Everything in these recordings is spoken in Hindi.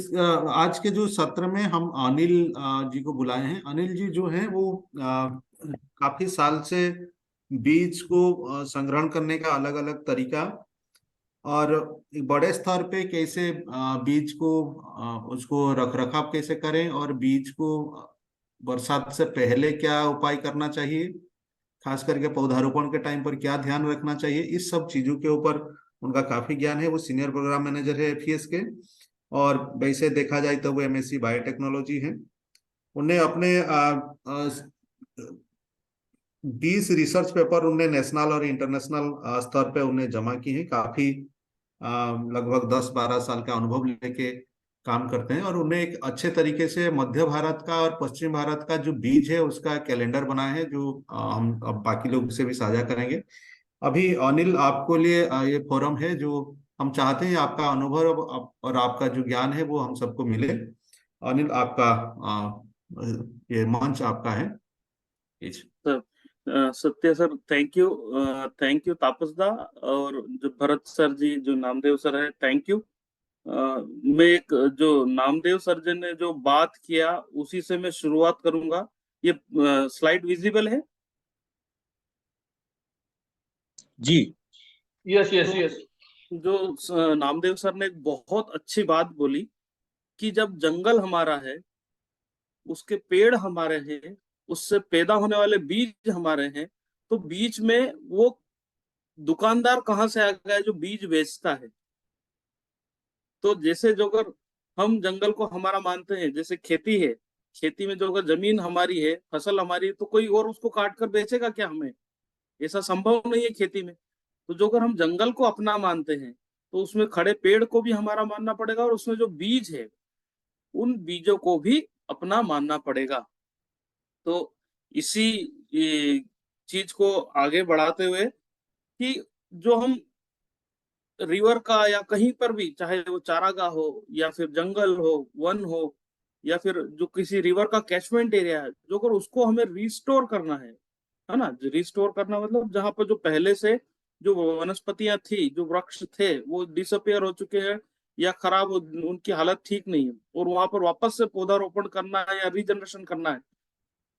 आज के जो सत्र में हम अनिल जी को बुलाए हैं। अनिल जी जो हैं वो काफी साल से बीज को संग्रहण करने का अलग अलग तरीका और एक बड़े स्तर पे कैसे बीज को उसको रख रखाव कैसे करें और बीज को बरसात से पहले क्या उपाय करना चाहिए, खास करके पौधारोपण के टाइम पर क्या ध्यान रखना चाहिए, इस सब चीजों के ऊपर उनका काफी ज्ञान है। वो सीनियर प्रोग्राम मैनेजर है एफईएस के, और वैसे देखा जाए तो वो एमएससी बायोटेक्नोलॉजी है। उन्हें अपने 20 रिसर्च पेपर उनने नेशनल और इंटरनेशनल स्तर पे उन्हें जमा की हैं। काफी लगभग 10-12 साल का अनुभव लेके काम करते हैं, और उन्हें एक अच्छे तरीके से मध्य भारत का और पश्चिम भारत का जो बीज है उसका कैलेंडर बनाया है, जो हम अब बाकी लोग से भी साझा करेंगे। अभी अनिल आपको लिए ये फोरम है जो हम चाहते हैं आपका अनुभव और आपका जो ज्ञान है वो हम सबको मिले। अनिल आपका ये मंच आपका है। Please. Sir, Satya sir, thank you. Thank you Tapas दा। और जो भरत सर जी, जो नामदेव सर है, थैंक यू। मैं एक जो नामदेव सर जी ने जो बात किया उसी से मैं शुरुआत करूंगा। ये स्लाइड विजिबल है? जी। यस यस तो यस। जो नामदेव सर ने एक बहुत अच्छी बात बोली कि जब जंगल हमारा है, उसके पेड़ हमारे हैं, उससे पैदा होने वाले बीज हमारे हैं, तो बीच में वो दुकानदार कहाँ से आ गया जो बीज बेचता है? तो जैसे जो अगर हम जंगल को हमारा मानते हैं, जैसे खेती है, खेती में जो अगर जमीन हमारी है, फसल हमारी है, तो कोई और उसको काट कर बेचेगा क्या हमें? ऐसा संभव नहीं है खेती में। तो जो अगर हम जंगल को अपना मानते हैं, तो उसमें खड़े पेड़ को भी हमारा मानना पड़ेगा, और उसमें जो बीज है उन बीजों को भी अपना मानना पड़ेगा। तो इसी चीज को आगे बढ़ाते हुए कि जो हम रिवर का या कहीं पर भी, चाहे वो चारागाह हो या फिर जंगल हो, वन हो, या फिर जो किसी रिवर का कैचमेंट एरिया है, जो अगर उसको हमें रिस्टोर करना है ना, रिस्टोर करना मतलब जहां पर जो पहले से जो वनस्पतियां थी, जो वृक्ष थे, वो डिसअपियर हो चुके हैं या खराब उनकी हालत ठीक नहीं है, और वहां पर वापस से पौधारोपण करना है या रीजनरेशन करना है,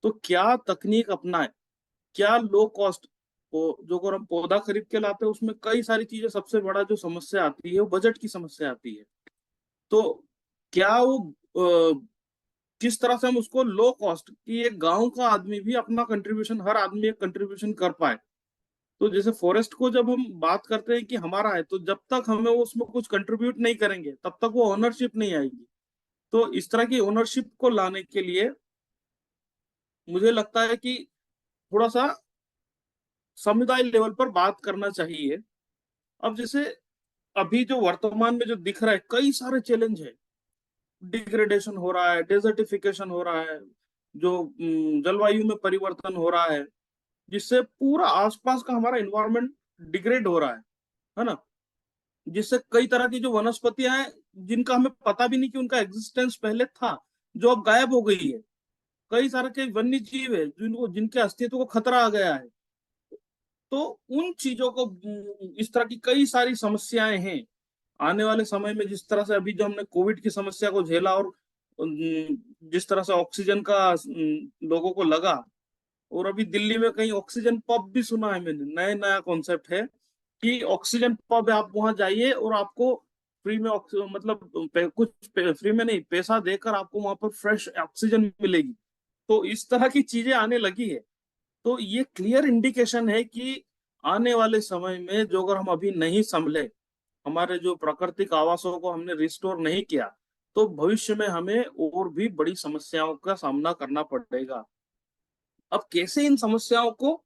तो क्या तकनीक अपनाए, क्या लो कॉस्ट जो अगर हम पौधा खरीद के लाते हैं उसमें कई सारी चीजें, सबसे बड़ा जो समस्या आती है वो बजट की समस्या आती है। तो क्या वो किस तरह से हम उसको लो कॉस्ट की, एक गांव का आदमी भी अपना कंट्रीब्यूशन, हर आदमी एक कंट्रीब्यूशन कर पाए। तो जैसे फॉरेस्ट को जब हम बात करते हैं कि हमारा है, तो जब तक हमें वो उसमें कुछ कंट्रीब्यूट नहीं करेंगे तब तक वो ओनरशिप नहीं आएगी। तो इस तरह की ओनरशिप को लाने के लिए मुझे लगता है कि थोड़ा सा समुदाय लेवल पर बात करना चाहिए। अब जैसे अभी जो वर्तमान में जो दिख रहा है, कई सारे चैलेंज है। डिग्रेडेशन हो रहा है, डेजर्टिफिकेशन हो रहा है, जो जलवायु में परिवर्तन हो रहा है, जिससे पूरा आसपास का हमारा इन्वायरमेंट डिग्रेड हो रहा है ना, जिससे कई तरह की जो वनस्पतियां हैं जिनका हमें पता भी नहीं कि उनका एग्जिस्टेंस पहले था, जो अब गायब हो गई है। कई सारे के वन्य जीव है जिनको, जिनके अस्तित्व को खतरा आ गया है। तो उन चीजों को, इस तरह की कई सारी समस्याएं हैं। आने वाले समय में जिस तरह से अभी जो हमने कोविड की समस्या को झेला, और जिस तरह से ऑक्सीजन का लोगों को लगा, और अभी दिल्ली में कहीं ऑक्सीजन पब भी सुना है मैंने, नया नया कॉन्सेप्ट है कि ऑक्सीजन पब है, आप वहां जाइए और आपको फ्री में मतलब फ्री में नहीं, पैसा देकर आपको वहां पर फ्रेश ऑक्सीजन मिलेगी। तो इस तरह की चीजें आने लगी है। तो ये क्लियर इंडिकेशन है कि आने वाले समय में जो अगर हम अभी नहीं संभले, हमारे जो प्राकृतिक आवासों को हमने रिस्टोर नहीं किया, तो भविष्य में हमें और भी बड़ी समस्याओं का सामना करना पड़ेगा। अब कैसे इन समस्याओं को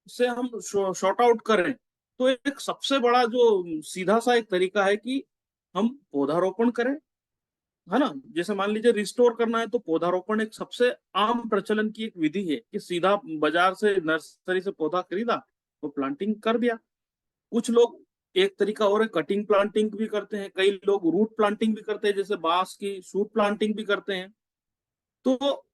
से हम शॉर्ट आउट करें? तो एक सबसे बड़ा जो सीधा सा एक तरीका है कि हम पौधारोपण करें, है ना। जैसे मान लीजिए रिस्टोर करना है, तो पौधारोपण एक सबसे आम प्रचलन की एक विधि है कि सीधा बाजार से, नर्सरी से पौधा खरीदा, तो प्लांटिंग कर दिया। कुछ लोग, एक तरीका और है, कटिंग प्लांटिंग भी करते हैं, कई लोग रूट प्लांटिंग भी करते हैं, जैसे बांस की शूट प्लांटिंग भी करते हैं। तो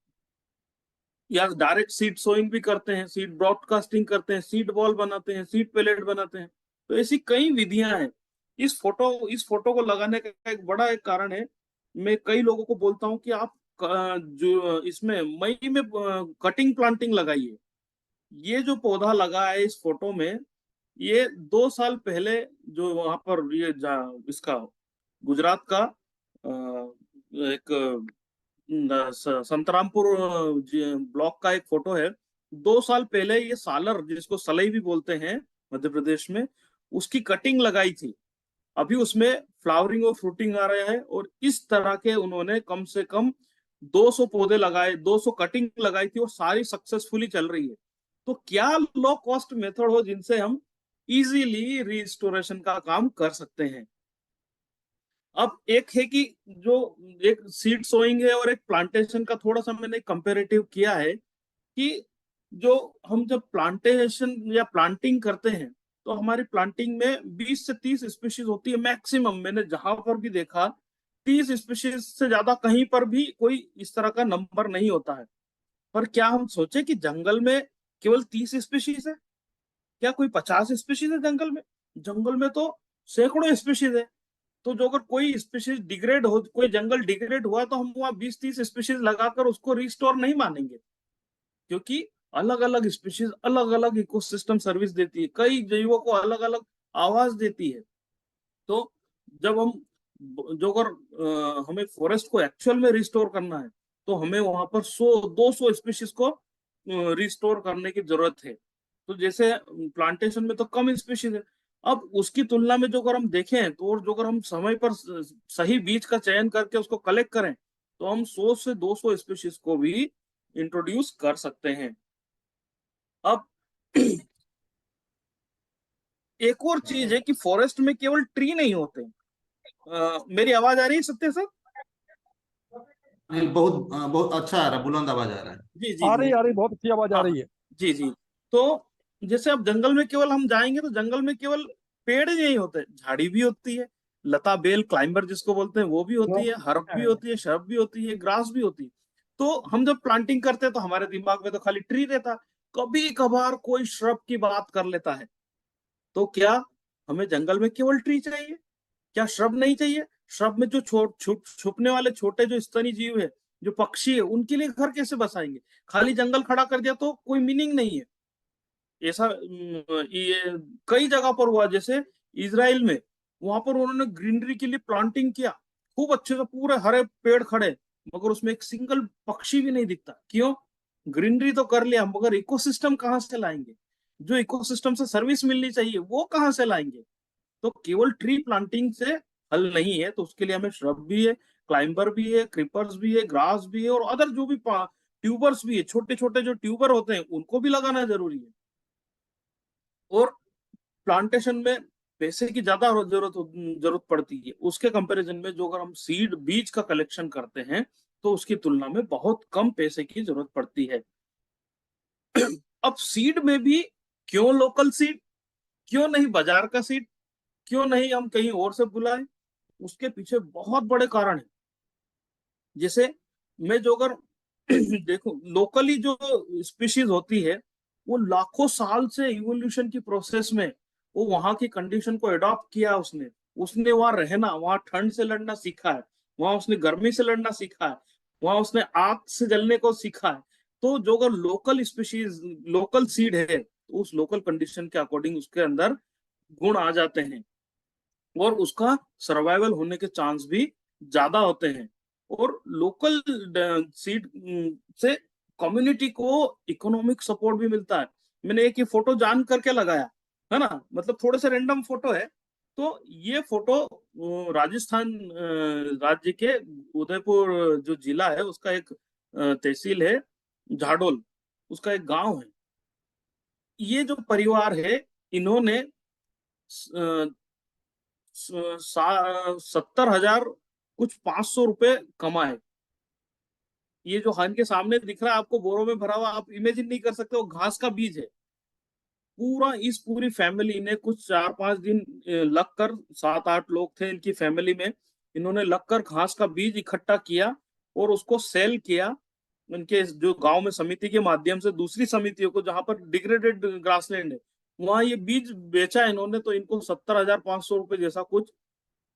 या डायरेक्ट सीड सोइंग भी करते हैं, सीड ब्रॉडकास्टिंग करते हैं, सीड बॉल बनाते हैं, सीड पेलेट बनाते हैं। तो ऐसी कई विधियां हैं। इस फोटो को लगाने का एक बड़ा एक कारण है मैं कई लोगों को बोलता हूँ कि आप जो इसमें मई में कटिंग प्लांटिंग लगाइए। ये जो पौधा लगा है इस फोटो में, ये 2 साल पहले जो वहां पर इसका गुजरात का एक संतरामपुर ब्लॉक का एक फोटो है। 2 साल पहले ये सालर, जिसको सलई भी बोलते हैं मध्य प्रदेश में, उसकी कटिंग लगाई थी। अभी उसमें फ्लावरिंग और फ्रूटिंग आ रहा है, और इस तरह के उन्होंने कम से कम 200 पौधे लगाए, 200 कटिंग लगाई थी, और सारी सक्सेसफुली चल रही है। तो क्या लो कॉस्ट मेथड हो जिनसे हम इजीली रिस्टोरेशन का काम कर सकते हैं। अब एक है कि जो एक सीड सोइंग है और एक प्लांटेशन का थोड़ा सा मैंने कंपेरेटिव किया है कि जो हम जब प्लांटेशन या प्लांटिंग करते हैं तो हमारी प्लांटिंग में 20 से 30 स्पीशीज होती है मैक्सिमम। मैंने जहां पर भी देखा 30 स्पीशीज से ज्यादा कहीं पर भी कोई इस तरह का नंबर नहीं होता है। पर क्या हम सोचे कि जंगल में केवल 30 स्पीशीज है? क्या कोई 50 स्पीशीज है जंगल में? जंगल में तो सैकड़ों स्पीशीज है। तो जो अगर कोई स्पीशीज डिग्रेड हो, कोई जंगल डिग्रेड हुआ, तो हम वहां 20-30 स्पीशीज लगाकर उसको रिस्टोर नहीं मानेंगे, क्योंकि अलग अलग स्पीशीज अलग अलग इकोसिस्टम सर्विस देती है, कई जीवों को अलग अलग आवाज देती है। तो जब हम जो अगर हमें फॉरेस्ट को एक्चुअल में रिस्टोर करना है, तो हमें वहां पर 100-200 स्पीशीज को रिस्टोर करने की जरूरत है। तो जैसे प्लांटेशन में तो कम स्पीशीज है। अब उसकी तुलना में जो अगर हम देखें, तो और जो अगर हम समय पर सही बीज का चयन करके उसको कलेक्ट करें, तो हम 100 से 200 स्पीशीज को भी इंट्रोड्यूस कर सकते हैं। अब एक और चीज है कि फॉरेस्ट में केवल ट्री नहीं होते। मेरी आवाज आ रही है सत्य सर? नहीं, बहुत अच्छा आ रहा है, बुलंद आवाज आ रहा है। जी जी जी। आ रही, बहुत अच्छी आवाज आ हाँ हाँ, रही है। जी जी। तो जैसे अब जंगल में केवल हम जाएंगे तो जंगल में केवल पेड़ ही नहीं होते, झाड़ी भी होती है। लता बेल क्लाइंबर जिसको बोलते हैं वो भी होती है, हर्ब भी होती है, शर्ब भी होती है, ग्रास भी होती है। तो हम जब प्लांटिंग करते हैं तो हमारे दिमाग में तो खाली ट्री रहता है। कभी कभार कोई श्रब की बात कर लेता है। तो क्या हमें जंगल में केवल ट्री चाहिए? क्या श्रब नहीं चाहिए? श्रब में जो छुपने वाले छोटे जो स्तनी जीव है, जो पक्षी है, उनके लिए घर कैसे बसाएंगे? खाली जंगल खड़ा कर दिया तो कोई मीनिंग नहीं है। ऐसा ये कई जगह पर हुआ, जैसे इजराइल में, वहां पर उन्होंने ग्रीनरी के लिए प्लांटिंग किया, खूब अच्छे से पूरे हरे पेड़ खड़े, मगर उसमें एक सिंगल पक्षी भी नहीं दिखता। क्यों? ग्रीनरी तो कर लिया, मगर इकोसिस्टम कहाँ से लाएंगे? जो इकोसिस्टम से सर्विस मिलनी चाहिए वो कहाँ से लाएंगे? तो केवल ट्री प्लांटिंग से हल नहीं है, तो उसके लिए हमें श्रब भी है, क्लाइंबर भी है, क्रीपर्स भी है, ग्रास भी है, और अदर जो भी ट्यूबर्स भी है, छोटे छोटे जो ट्यूबर होते हैं उनको भी लगाना जरूरी है। और प्लांटेशन में पैसे की ज्यादा जरूरत पड़ती है, उसके कंपैरिजन में जो अगर हम सीड बीज का कलेक्शन करते हैं तो उसकी तुलना में बहुत कम पैसे की जरूरत पड़ती है। अब सीड में भी क्यों लोकल सीड, क्यों नहीं बाजार का सीड, क्यों नहीं हम कहीं और से बुलाएं? उसके पीछे बहुत बड़े कारण है। जैसे मैं जो अगर देखो, लोकली जो स्पीशीज होती है, वो लाखों साल से इवोल्यूशन की प्रोसेस में वो वहां की कंडीशन को अडॉप्ट किया उसने। उसने वहां रहना, वहां ठंड से लड़ना सीखा है, वहां उसने गर्मी से लड़ना सीखा है, वहां उसने आग से जलने को सीखा है। तो जो अगर लोकल स्पीशीज, लोकल सीड है, तो उस लोकल कंडीशन के अकॉर्डिंग उसके अंदर गुण आ जाते हैं, और उसका सर्वाइवल होने के चांस भी ज्यादा होते हैं। और लोकल सीड से कम्युनिटी को इकोनॉमिक सपोर्ट भी मिलता है। मैंने एक ये फोटो जान करके लगाया है ना, मतलब थोड़े से रैंडम फोटो है। तो ये फोटो राजस्थान राज्य के उदयपुर जो जिला है उसका एक तहसील है झाडोल, उसका एक गांव है। ये जो परिवार है, इन्होंने 70,000 कुछ 500 रुपए कमाए। ये जो हन के सामने दिख रहा है आपको बोरों में भरा हुआ, आप इमेजिन नहीं कर सकते, वो घास का बीज है। इस पूरी फैमिली ने कुछ 4-5 दिन लगकर, 7-8 लोग थे इनकी फैमिली में, इन्होंने लगकर घास का बीज इकट्ठा किया और उसको सेल किया। इनके जो गांव में समिति के माध्यम से दूसरी समितियों को, जहां पर डिग्रेडेड ग्रासलैंड है, वहां ये बीज बेचा इन्होंने। तो इनको 70,500 रुपए जैसा कुछ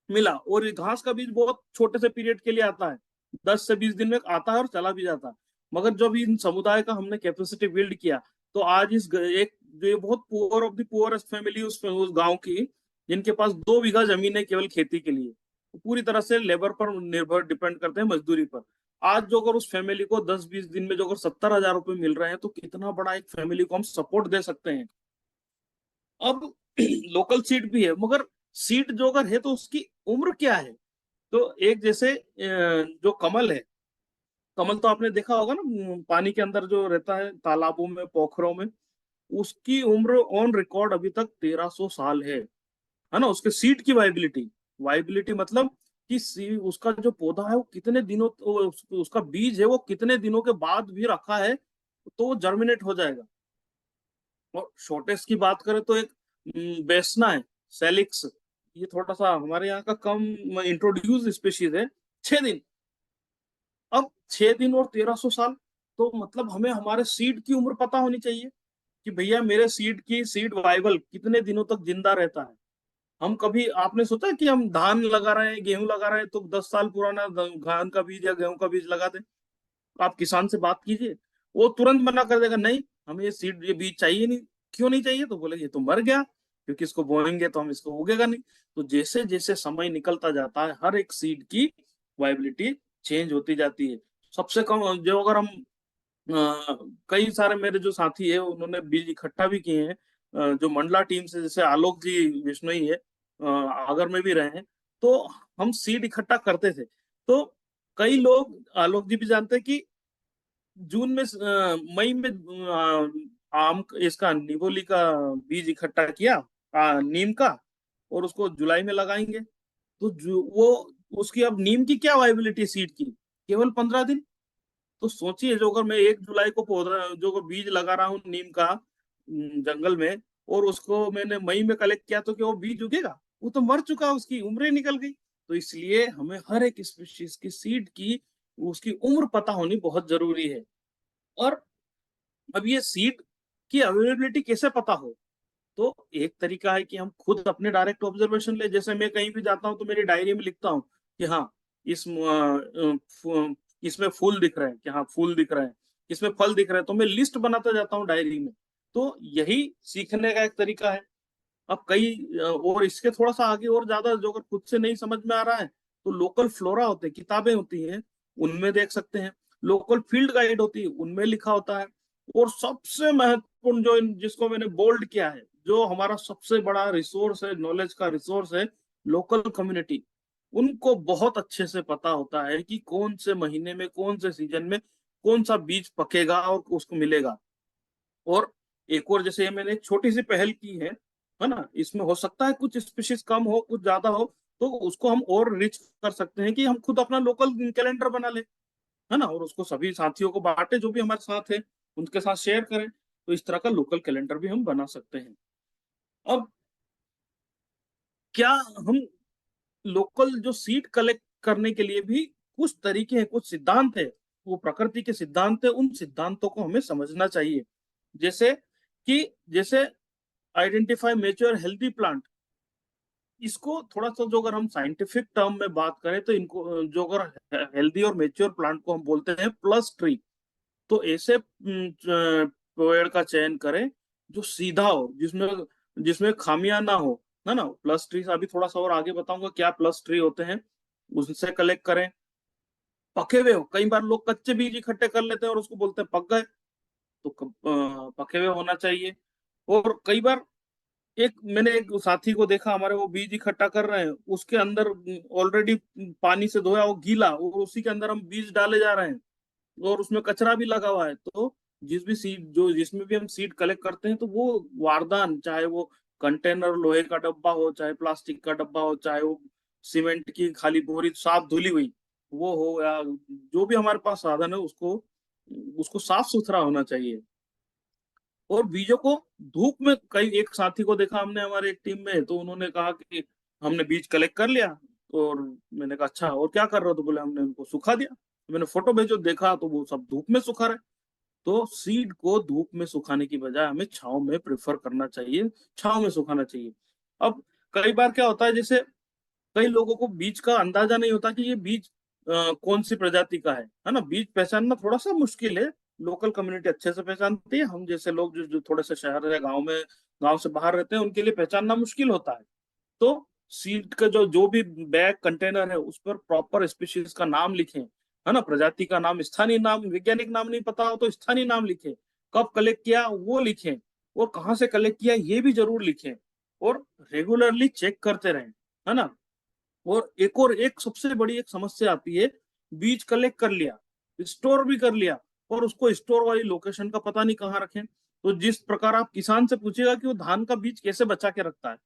मिला, और ये घास का बीज बहुत छोटे से पीरियड के लिए आता है, 10 से 20 दिन में आता है और चला भी जाता है। मगर जब इन समुदाय का हमने कैपेसिटी बिल्ड किया, तो आज एक जो ये बहुत poor of the poorest family उस गांव की, जिनके पास 2 बीघा जमीन है केवल खेती के लिए, वो पूरी तरह से लेबर पर निर्भर डिपेंड करते हैं, मजदूरी पर। आज जो अगर उस फैमिली को 10-20 दिन में जो अगर 70,000 रुपये मिल रहे हैं, तो कितना बड़ा एक फैमिली को हम सपोर्ट दे सकते हैं। अब लोकल सीट भी है, मगर सीट जो अगर है तो उसकी उम्र क्या है? तो एक जैसे जो कमल है, कमल तो आपने देखा होगा ना, पानी के अंदर जो रहता है, तालाबों में, पोखरों में, उसकी उम्र ऑन रिकॉर्ड अभी तक 1300 साल है ना। उसके सीड की वाइबिलिटी, वाइबिलिटी मतलब कि उसका जो पौधा है वो कितने दिनों, उसका बीज है वो कितने दिनों के बाद भी रखा है तो वो जर्मिनेट हो जाएगा। और शॉर्टेज की बात करें तो एक बेसना है, सेलिक्स, ये थोड़ा सा हमारे यहाँ का कम इंट्रोड्यूस स्पीशीज है, 6 दिन। अब 6 दिन और 1300 साल, तो मतलब हमें हमारे सीड की उम्र पता होनी चाहिए कि भैया मेरे सीड वाइबल कितने दिनों तक जिंदा रहता है। हम कभी, आपने सोचा कि हम धान लगा रहे हैं, गेहूं लगा रहे हैं, तो 10 साल पुराना धान का बीज या गेहूं का बीज लगा दें? आप किसान से बात कीजिए, वो तुरंत मना कर देगा, नहीं हमें ये बीज चाहिए नहीं। क्यों नहीं चाहिए? तो बोले ये तो मर गया, क्योंकि इसको बोएंगे तो हम इसको उगेगा नहीं। तो जैसे जैसे समय निकलता जाता है, हर एक सीड की वाइबिलिटी चेंज होती जाती है। सबसे कम जो, अगर हम कई सारे मेरे जो साथी है उन्होंने बीज इकट्ठा भी किए हैं, जो मंडला टीम से, जैसे आलोक जी विश्नोई है, अगर में भी रहे हैं, तो हम सीड इकट्ठा करते थे। तो कई लोग, आलोक जी भी जानते हैं कि जून में मई में आम इसका निबोली का बीज इकट्ठा किया, नीम का, और उसको जुलाई में लगाएंगे। तो वो उसकी अब नीम की क्या वाइबिलिटी सीड की? केवल 15 दिन। तो सोचिए, जो अगर मैं 1 जुलाई को पौधा जो बीज लगा रहा हूँ नीम का जंगल में, और उसको मैंने मई में कलेक्ट किया, तो क्या वो बीज उगेगा? वो तो मर चुका, उसकी उम्र निकल गई। तो इसलिए हमें हर एक स्पीशीज की सीड की उसकी उम्र पता होनी बहुत जरूरी है। और अब ये सीड की अवेलेबिलिटी कैसे पता हो? तो एक तरीका है कि हम खुद अपने डायरेक्ट ऑब्जर्वेशन ले। जैसे मैं कहीं भी जाता हूँ तो मेरी डायरी में लिखता हूँ कि हाँ, इसमें फूल दिख रहे हैं, कि हाँ फूल दिख रहे हैं, इसमें फल दिख रहे हैं, तो मैं लिस्ट बनाता जाता हूँ डायरी में। तो यही सीखने का एक तरीका है। अब कई और इसके थोड़ा सा आगे और ज्यादा, जो अगर खुद से नहीं समझ में आ रहा है, तो लोकल फ्लोरा होते हैं, किताबें होती हैं, उनमें देख सकते हैं। लोकल फील्ड गाइड होती है, उनमें लिखा होता है। और सबसे महत्वपूर्ण जो जिसको मैंने बोल्ड किया है, जो हमारा सबसे बड़ा रिसोर्स है, नॉलेज का रिसोर्स है, लोकल कम्युनिटी। उनको बहुत अच्छे से पता होता है कि कौन से महीने में, कौन से सीजन में कौन सा बीज पकेगा और उसको मिलेगा। और एक और, जैसे मैंने एक छोटी सी पहल की है ना, इसमें हो सकता है कुछ स्पीशीज कम हो, कुछ ज्यादा हो, तो उसको हम और रिच कर सकते हैं कि हम खुद अपना लोकल कैलेंडर बना ले, है ना, और उसको सभी साथियों को बांटे, जो भी हमारे साथ है उनके साथ शेयर करें। तो इस तरह का लोकल कैलेंडर भी हम बना सकते हैं। अब क्या हम लोकल जो सीड कलेक्ट करने के लिए भी कुछ तरीके हैं, कुछ सिद्धांत है, वो प्रकृति के सिद्धांत है, उन सिद्धांतों को हमें समझना चाहिए। जैसे कि, जैसे आइडेंटिफाई मेच्योर हेल्दी प्लांट, इसको थोड़ा सा जो अगर हम साइंटिफिक टर्म में बात करें, तो इनको जो अगर हेल्दी और मेच्योर प्लांट को हम बोलते हैं प्लस ट्री। तो ऐसे पेड़ का चयन करें जो सीधा हो, जिसमें जिसमें खामियां ना हो, है ना। प्लस ट्री अभी थोड़ा सा और आगे बताऊंगा क्या प्लस ट्री होते हैं, उससे कलेक्ट करें। पके हुए हो, कई बार लोग कच्चे बीज इकट्ठे कर लेते हैं और उसको बोलते हैं पक गए, तो पके हुए होना चाहिए। और कई बार, मैंने एक साथी को देखा हमारे, वो बीज इकट्ठा कर रहे हैं, उसके अंदर ऑलरेडी पानी से धोया वो गीला, और उसी के अंदर हम बीज डाले जा रहे हैं, और उसमें कचरा भी लगा हुआ है। तो जिसमें भी हम सीड कलेक्ट करते हैं, तो वो वारदान, चाहे वो कंटेनर लोहे का डब्बा हो, चाहे प्लास्टिक का डब्बा हो, चाहे वो सीमेंट की खाली बोरी साफ धुली हुई वो हो, या जो भी हमारे पास साधन है, उसको उसको साफ सुथरा होना चाहिए। और बीजों को धूप में, कई एक साथी को देखा हमने हमारे एक टीम में, तो उन्होंने कहा कि हमने बीज कलेक्ट कर लिया। और मैंने कहा अच्छा, और क्या कर रहे हो? तो बोले हमने उनको सुखा दिया। तो मैंने फोटो भेजो, देखा तो वो सब धूप में सुखा रहे। तो सीड को धूप में सुखाने की बजाय हमें छांव में प्रेफर करना चाहिए, छांव में सुखाना चाहिए। अब कई बार क्या होता है, जैसे कई लोगों को बीज का अंदाजा नहीं होता कि ये बीज कौन सी प्रजाति का है ना। बीज पहचानना थोड़ा सा मुश्किल है। लोकल कम्युनिटी अच्छे से पहचानती है, हम जैसे लोग जो थोड़े से शहर या गांव में, गांव से बाहर रहते हैं, उनके लिए पहचानना मुश्किल होता है। तो सीड का जो जो भी बैग कंटेनर है उस पर प्रॉपर स्पीशीज का नाम लिखें, है ना, प्रजाति का नाम, स्थानीय नाम, वैज्ञानिक नाम नहीं पता हो तो स्थानीय नाम लिखें, कब कलेक्ट किया वो लिखें, और कहाँ से कलेक्ट किया ये भी जरूर लिखें, और रेगुलरली चेक करते रहें, है ना। और एक सबसे बड़ी एक समस्या आती है, बीज कलेक्ट कर लिया, स्टोर भी कर लिया, और उसको स्टोर वाली लोकेशन का पता नहीं कहाँ रखें। तो जिस प्रकार आप किसान से पूछेगा कि वो धान का बीज कैसे बचा के रखता है,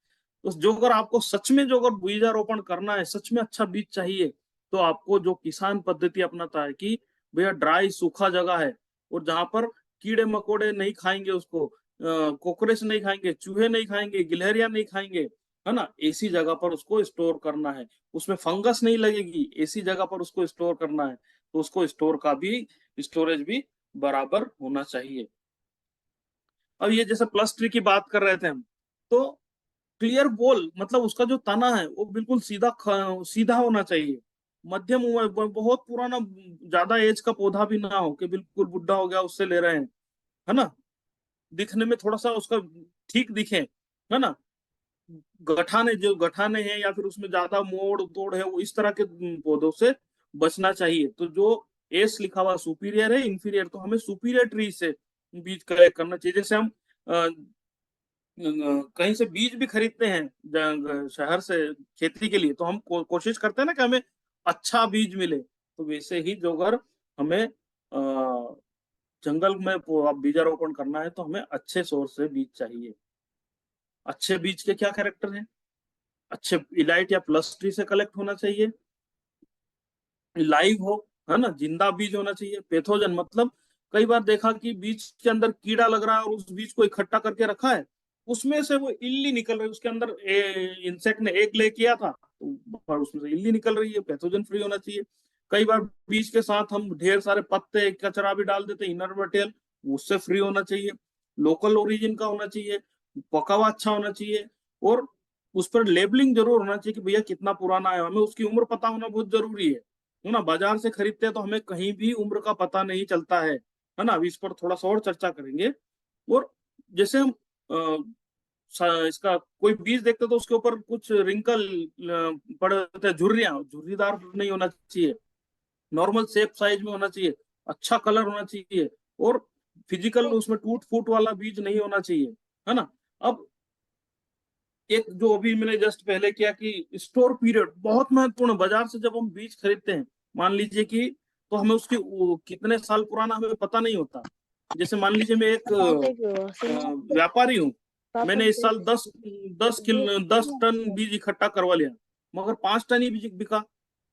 तो जो अगर आपको सच में जो अगर बीजारोपण करना है, सच में अच्छा बीज चाहिए, तो आपको जो किसान पद्धति अपनाता है कि भैया ड्राई सूखा जगह है, और जहां पर कीड़े मकोड़े नहीं खाएंगे उसको, कोकरेच नहीं खाएंगे, चूहे नहीं खाएंगे, गिलहरियां नहीं खाएंगे, है ना, ऐसी जगह पर उसको स्टोर करना है, उसमें फंगस नहीं लगेगी, ऐसी जगह पर उसको स्टोर करना है, तो उसको स्टोर का भी, स्टोरेज भी बराबर होना चाहिए। अब ये जैसे प्लस ट्री की बात कर रहे थे हम, तो क्लियर बोल मतलब उसका जो तना है वो बिल्कुल सीधा होना चाहिए, मध्यम उम्र, बहुत पुराना, ज्यादा एज का पौधा भी ना हो कि बिल्कुल बुढ़ा हो गया उससे ले रहे हैं, है ना, दिखने में थोड़ा सा उसका ठीक दिखे, है ना। गठाने जो गठाने हैं या फिर उसमें ज्यादा मोड़ तोड़ है, वो इस तरह के पौधों से बचना चाहिए। तो जो एस लिखा हुआ सुपीरियर है, इंफीरियर, तो हमें सुपीरियर ट्री से बीज कलेक्ट करना चाहिए। जैसे हम कहीं से बीज भी खरीदते हैं शहर से खेती के लिए, तो हम कोशिश करते हैं ना कि हमें अच्छा बीज मिले। तो वैसे ही जो अगर हमें जंगल में बीजारोपण करना है तो हमें अच्छे सोर्स से बीज चाहिए। अच्छे बीज के क्या कैरेक्टर हैं? अच्छे इलाइट या प्लस ट्री से कलेक्ट होना चाहिए, लाइव हो, है ना, जिंदा बीज होना चाहिए। पैथोजन मतलब कई बार देखा कि बीज के अंदर कीड़ा लग रहा है और उस बीज को इकट्ठा करके रखा है, उसमें से वो इल्ली निकल रही है, उसके अंदर इंसेक्ट ने एग ले किया था तो उसमें से इल्ली निकल रही है, पैथोजन फ्री होना चाहिए। कई बार बीज के साथ हम ढेर सारे पत्ते कचरा भी डाल देते, इनर मटेरियल, उससे फ्री होना चाहिए। लोकल ओरिजिन का होना चाहिए, पका हुआ अच्छा होना चाहिए, और उस पर लेबलिंग जरूर होना चाहिए कि भैया कितना पुराना है, हमें उसकी उम्र पता होना बहुत जरूरी है ना। बाजार से खरीदते हैं तो हमें कहीं भी उम्र का पता नहीं चलता है ना। अभी इस पर थोड़ा सा और चर्चा करेंगे। और जैसे हम इसका कोई बीज देखते हैं तो उसके ऊपर कुछ रिंकल पड़े होते हैं, झुर्रियां, झुर्रीदार नहीं होना चाहिए, नॉर्मल शेप साइज में होना चाहिए, अच्छा कलर होना चाहिए, और फिजिकल उसमें टूट फूट वाला बीज नहीं होना चाहिए, है ना। अब एक जो अभी मैंने जस्ट पहले किया कि स्टोर पीरियड बहुत महत्वपूर्ण है। बाजार से जब हम बीज खरीदते हैं, मान लीजिए कि, तो हमें उसकी कितने साल पुराना हमें पता नहीं होता। जैसे मान लीजिए मैं एक व्यापारी हूँ, मैंने इस साल 10 टन बीज इकट्ठा करवा लिया, मगर 5 टन ही बीज बिका,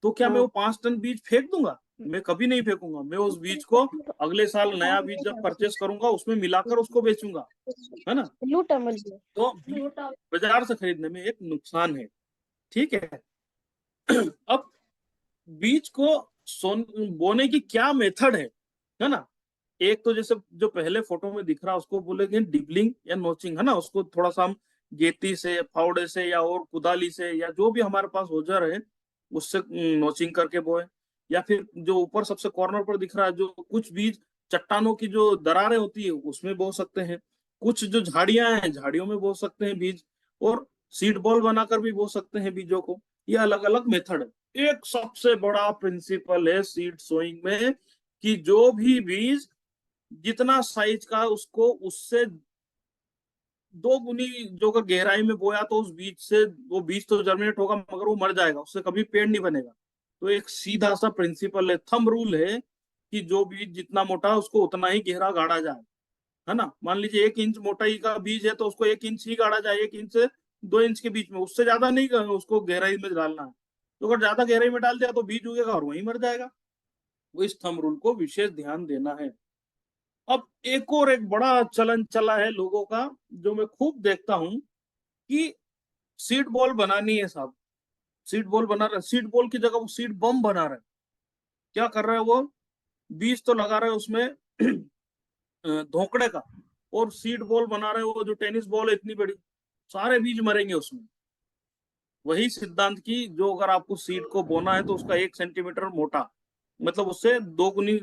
तो क्या मैं वो 5 टन बीज फेंक दूंगा? मैं कभी नहीं फेंकूंगा। मैं उस बीज को अगले साल नया बीज जब परचेस करूंगा उसमें मिलाकर उसको बेचूंगा, है ना। तो बाजार से खरीदने में एक नुकसान है, ठीक है। अब बीज को बोने की क्या मेथड है ना। एक तो जैसे जो पहले फोटो में दिख रहा है उसको बोलेंगे डिबलिंग या नोचिंग, है ना। उसको थोड़ा सा हम गेती से, फावड़े से, या और कुदाली से, या जो भी हमारे पास औजार है उससे नोचिंग करके बोए। या फिर जो ऊपर सबसे कॉर्नर पर दिख रहा है, जो कुछ बीज चट्टानों की जो दरारें होती है उसमें बो सकते हैं, कुछ जो झाड़ियां हैं झाड़ियों में बो सकते हैं बीज, और सीड बॉल बनाकर भी बो सकते हैं बीजों को। ये अलग अलग मेथड है। एक सबसे बड़ा प्रिंसिपल है सीड सोइंग में कि जो भी बीज जितना साइज का, उसको उससे 2 गुनी जो अगर गहराई में बोया तो उस बीज से, वो बीज तो जर्मिनेट होगा मगर वो मर जाएगा, उससे कभी पेड़ नहीं बनेगा। तो एक सीधा सा प्रिंसिपल है, थंब रूल है कि जो बीज जितना मोटा है उसको उतना ही गहरा गाड़ा जाए, है ना। मान लीजिए 1 इंच मोटाई का बीज है तो उसको 1 इंच ही गाड़ा जाए, 1 इंच से 2 इंच के बीच में, उससे ज्यादा नहीं उसको गहराई में डालना है। तो अगर ज्यादा गहराई में डाल दिया तो बीज उगेगा और वहीं मर जाएगा। वो इस थंब रूल को विशेष ध्यान देना है। अब एक और एक बड़ा चलन चला है लोगों का, जो मैं खूब देखता हूं, कि सीड बॉल बनानी है साहब, सीड बॉल बना रहे, सीड बॉल की जगह वो सीड बम बना रहे। क्या कर रहे हैं वो? बीज तो लगा रहे हैं उसमें धोकड़े का, और सीड बॉल बना रहे हैं वो जो टेनिस बॉल है इतनी बड़ी, सारे बीज मरेंगे उसमें। वही सिद्धांत की, जो अगर आपको सीड को बोना है तो उसका 1 सेंटीमीटर मोटा, मतलब उससे 2 गुनी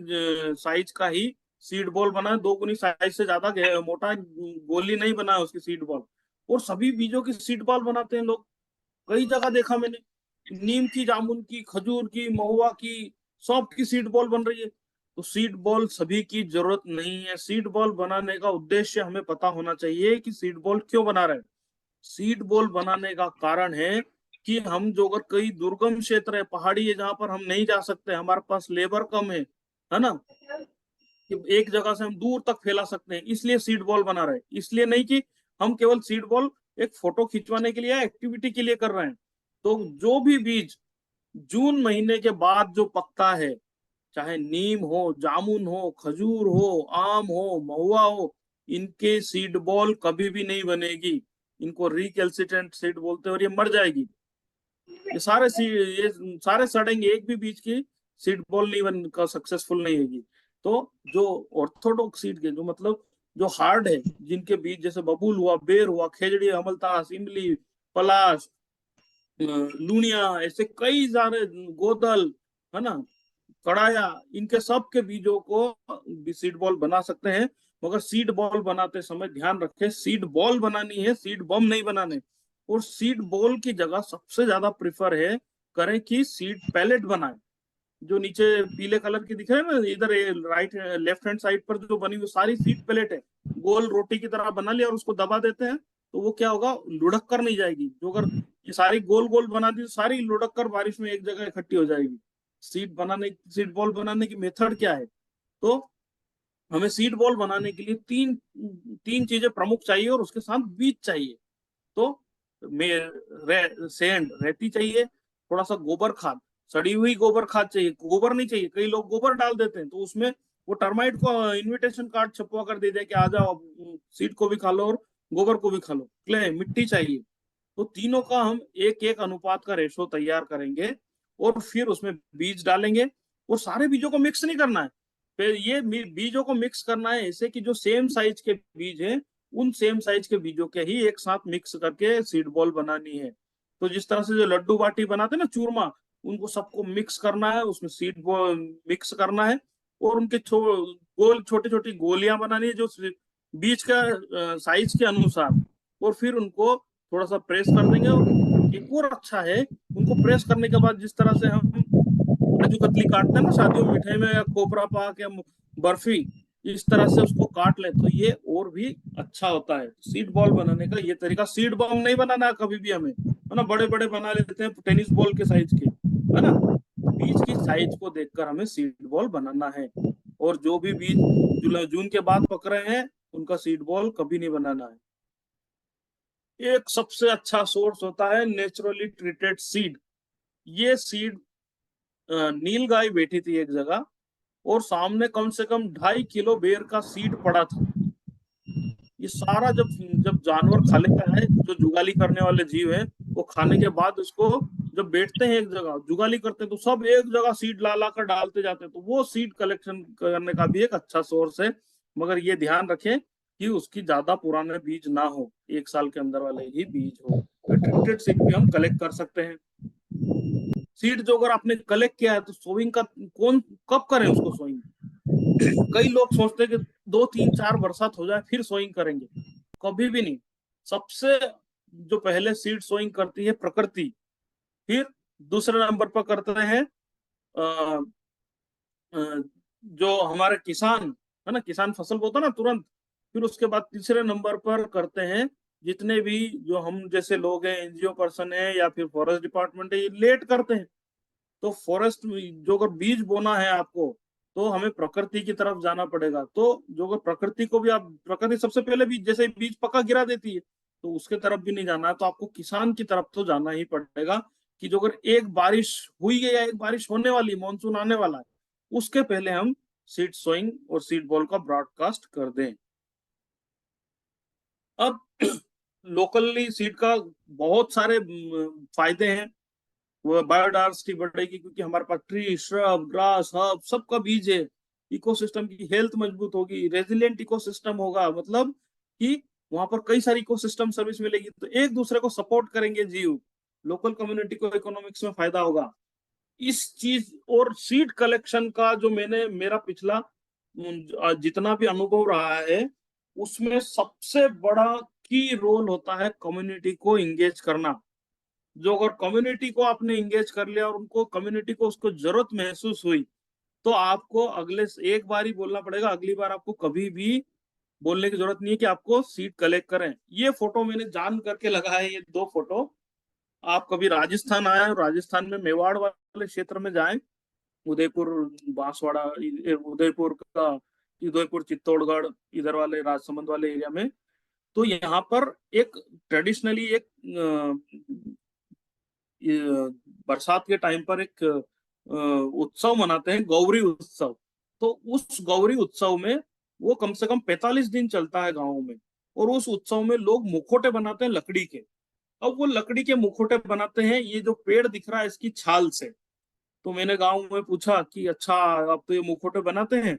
साइज का ही सीड बॉल बना है, 2 गुनी साइज से ज्यादा मोटा गोली नहीं बना है उसकी सीड बॉल। और सभी बीजों की सीड बॉल बनाते हैं लोग, कई जगह देखा मैंने। नीम की, जामुन की, खजूर की, महुआ की, सब की सीड बॉल बन रही है। तो सीड बॉल सभी की जरूरत नहीं है। सीड बॉल बनाने का उद्देश्य हमें पता होना चाहिए कि सीड बॉल क्यों बना रहे हैं। सीड बॉल बनाने का कारण है कि हम जो अगर कई दुर्गम क्षेत्र है, पहाड़ी है, जहां पर हम नहीं जा सकते, हमारे पास लेबर कम है ना, कि एक जगह से हम दूर तक फैला सकते हैं, इसलिए सीड बॉल बना रहे हैं। इसलिए नहीं कि हम केवल सीड बॉल एक फोटो खिंचवाने के लिए या एक्टिविटी के लिए कर रहे हैं। तो जो भी बीज जून महीने के बाद जो पकता है, चाहे नीम हो, जामुन हो, खजूर हो, आम हो, महुआ हो, इनके सीड बॉल कभी भी नहीं बनेगी। इनको रिकैल्सिट्रेंट सीड बोलते हैं और ये मर जाएगी। ये सारे सड़ेंगे, एक भी बीज की सीड बॉल नहीं बन का सक्सेसफुल नहीं होगी। तो जो ऑर्थोडॉक्स सीड के, जो मतलब जो हार्ड है, जिनके बीज जैसे बबूल हुआ, बेर हुआ, खेजड़ी, अमलतास, इमली, पलाश, लुनिया, ऐसे कई सारे, गोदल, है ना, कड़ाया, इनके सब के बीजों को सीड बॉल बना सकते हैं। मगर सीड बॉल बनाते समय ध्यान रखें, सीड बॉल बनानी है, सीड बम नहीं बनाने। और सीड बॉल की जगह सबसे ज्यादा प्रिफर है करें कि सीड पैलेट बनाए, जो नीचे पीले कलर की दिख रहे हैं ना, इधर राइट लेफ्ट हैंड साइड पर जो बनी हुई सारी सीड पैलेट है, गोल रोटी की तरह बना लिया और उसको दबा देते हैं, तो वो क्या होगा, लुढ़क कर नहीं जाएगी। जो अगर ये सारी गोल गोल बना दी तो सारी लुढ़क कर बारिश में एक जगह इकट्ठी हो जाएगी। सीड बॉल बनाने की मेथड क्या है? तो हमें सीड बॉल बनाने के लिए तीन तीन चीजें प्रमुख चाहिए और उसके साथ बीज चाहिए। तो सेंड रेती चाहिए, थोड़ा सा गोबर खाद, सड़ी हुई गोबर खाद चाहिए, गोबर नहीं चाहिए, कई लोग गोबर डाल देते हैं तो उसमें वो टर्माइट को इनविटेशन कार्ड छपवा कर दे दिया कि आ जाओ, सीड को भी खा लो और गोबर को भी खा लो। क्ले मिट्टी चाहिए। तो तीनों का हम एक एक अनुपात का रेशो तैयार करेंगे और फिर उसमें बीज डालेंगे। और सारे बीजों को मिक्स नहीं करना है, फिर ये बीजों को मिक्स करना है ऐसे कि जो सेम साइज के बीज हैं, उन सेम साइज के बीजों के ही एक साथ मिक्स करके सीड बॉल बनानी है। तो जिस तरह से जो लड्डू बाटी बनाते हैं ना, चूरमा, उनको सबको मिक्स करना है, उसमें सीड बॉल मिक्स करना है और उनके गोल छोटी छोटी गोलियां बनानी है, जो बीज का साइज के अनुसार। और फिर उनको थोड़ा सा प्रेस कर देंगे। और एक और अच्छा है, उनको प्रेस करने के बाद जिस तरह से हम काजू कतली काटते हैं ना शादियों में मिठाई में, या खोपरा पाक या बर्फी, इस तरह से उसको काट ले तो ये और भी अच्छा होता है। सीड बॉल बनाने का ये तरीका, सीड बॉल नहीं बनाना है कभी भी हमें, है ना, बड़े बड़े बना लेते हैं टेनिस बॉल के साइज के, है ना। बीज की साइज को देखकर हमें सीड बॉल बनाना है। और जो भी बीज जून के बाद पक रहे हैं, उनका सीड बॉल कभी नहीं बनाना है। एक सबसे अच्छा सोर्स होता है नेचुरली ट्रीटेड सीड। ये सीड, नील गाय बैठी थी एक जगह और सामने कम से कम 2.5 किलो बेर का सीड पड़ा था। ये सारा जब जब जानवर खा लेता है, जो जुगाली करने वाले जीव है, वो खाने के बाद उसको जब बैठते हैं एक जगह जुगाली करते हैं, तो सब एक जगह सीड ला ला कर डालते जाते हैं। तो वो सीड कलेक्शन करने का भी एक अच्छा सोर्स है। मगर ये ध्यान रखें कि उसकी ज्यादा पुराने बीज ना हो, 1 साल के अंदर वाले ही बीज हो। ट्रीटेड सीड भी हम कलेक्ट कर सकते हैं। सीड जो अगर आपने कलेक्ट किया है तो सोइंग का कौन कब करें उसको सोइंग? कई लोग सोचते हैं कि 2 3 4 बरसात हो जाए फिर सोइंग करेंगे। कभी भी नहीं। सबसे जो पहले सीड सोइंग करती है प्रकृति, फिर दूसरे नंबर पर करते हैं अ, जो हमारे किसान, है ना, किसान फसल बोता ना तुरंत। फिर उसके बाद तीसरे नंबर पर करते हैं जितने भी जो हम जैसे लोग हैं, एनजीओ पर्सन है या फिर फॉरेस्ट डिपार्टमेंट है, ये लेट करते हैं। तो फॉरेस्ट जो अगर बीज बोना है आपको, तो हमें प्रकृति की तरफ जाना पड़ेगा। तो जो अगर प्रकृति को भी आप, प्रकृति सबसे पहले बीज, जैसे बीज पका गिरा देती है, तो उसके तरफ भी नहीं जाना है। तो आपको किसान की तरफ तो जाना ही पड़ेगा कि जो अगर एक बारिश हुई है या एक बारिश होने वाली, मानसून आने वाला है, उसके पहले हम सीड सोइंग और सीड बॉल का ब्रॉडकास्ट कर दें। अब लोकली सीड का बहुत सारे फायदे हैं। वो बायोडायवर्सिटी बढ़ेगी क्योंकि हमारे पास ट्री, श्रब, ग्रास, हर्ब सबका बीज है। इकोसिस्टम की हेल्थ मजबूत होगी, रेजिलियंट इकोसिस्टम होगा, मतलब कि वहां पर कई सारी इकोसिस्टम सर्विस मिलेगी, तो एक दूसरे को सपोर्ट करेंगे जीव। लोकल कम्युनिटी को इकोनॉमिक्स में फायदा होगा। इस चीज और सीड कलेक्शन का जो मेरा पिछला जितना भी अनुभव रहा है, उसमें सबसे बड़ा की रोल होता है कम्युनिटी को इंगेज करना। जो अगर कम्युनिटी को आपने इंगेज कर लिया और उनको कम्युनिटी को उसको जरूरत महसूस हुई, तो आपको अगले एक बार ही बोलना पड़ेगा, अगली बार आपको कभी भी बोलने की जरूरत नहीं है कि आपको सीट कलेक्ट करें। ये फोटो मैंने जान करके लगा है, ये दो फोटो। आप कभी राजस्थान आए और राजस्थान में मेवाड़ वाले क्षेत्र में जाएं, उदयपुर, बांसवाड़ा, उदयपुर का, उदयपुर, चित्तौड़गढ़, इधर वाले राजसमंद वाले एरिया में, तो यहाँ पर एक ट्रेडिशनली एक बरसात के टाइम पर एक उत्सव मनाते हैं, गौरी उत्सव। तो उस गौरी उत्सव में वो कम से कम 45 दिन चलता है गाँव में, और उस उत्सव में लोग मुखौटे बनाते हैं लकड़ी के। अब वो लकड़ी के मुखौटे बनाते हैं, ये जो पेड़ दिख रहा है इसकी छाल से। तो मैंने गांव में पूछा कि अच्छा, आप तो ये मुखौटे बनाते हैं,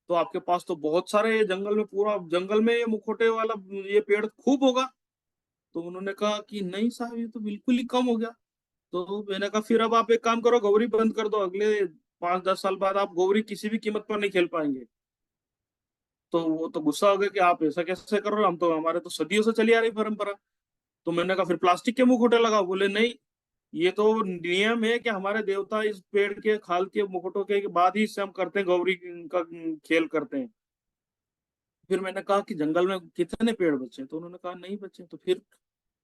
तो आपके पास तो बहुत सारे, ये जंगल में, पूरा जंगल में ये मुखौटे वाला ये पेड़ खूब होगा। तो उन्होंने कहा कि नहीं साहब, ये तो बिल्कुल ही कम हो गया। तो मैंने कहा फिर अब आप एक काम करो, गौरी बंद कर दो, अगले 5-10 साल बाद आप गौरी किसी भी कीमत पर नहीं खेल पाएंगे। तो वो तो गुस्सा हो गया कि आप ऐसा कैसे कर रहे हो, हम तो, हमारे तो सदियों से चली आ रही परंपरा। तो मैंने कहा फिर प्लास्टिक के मुखौटे लगाओ। बोले नहीं, ये तो नियम है कि हमारे देवता इस पेड़ के खाल के मुकुटों के बाद ही इससे हम करते हैं, गौरी का खेल करते हैं। फिर मैंने कहा कि जंगल में कितने पेड़ बचे? तो उन्होंने कहा नहीं बचे। तो फिर,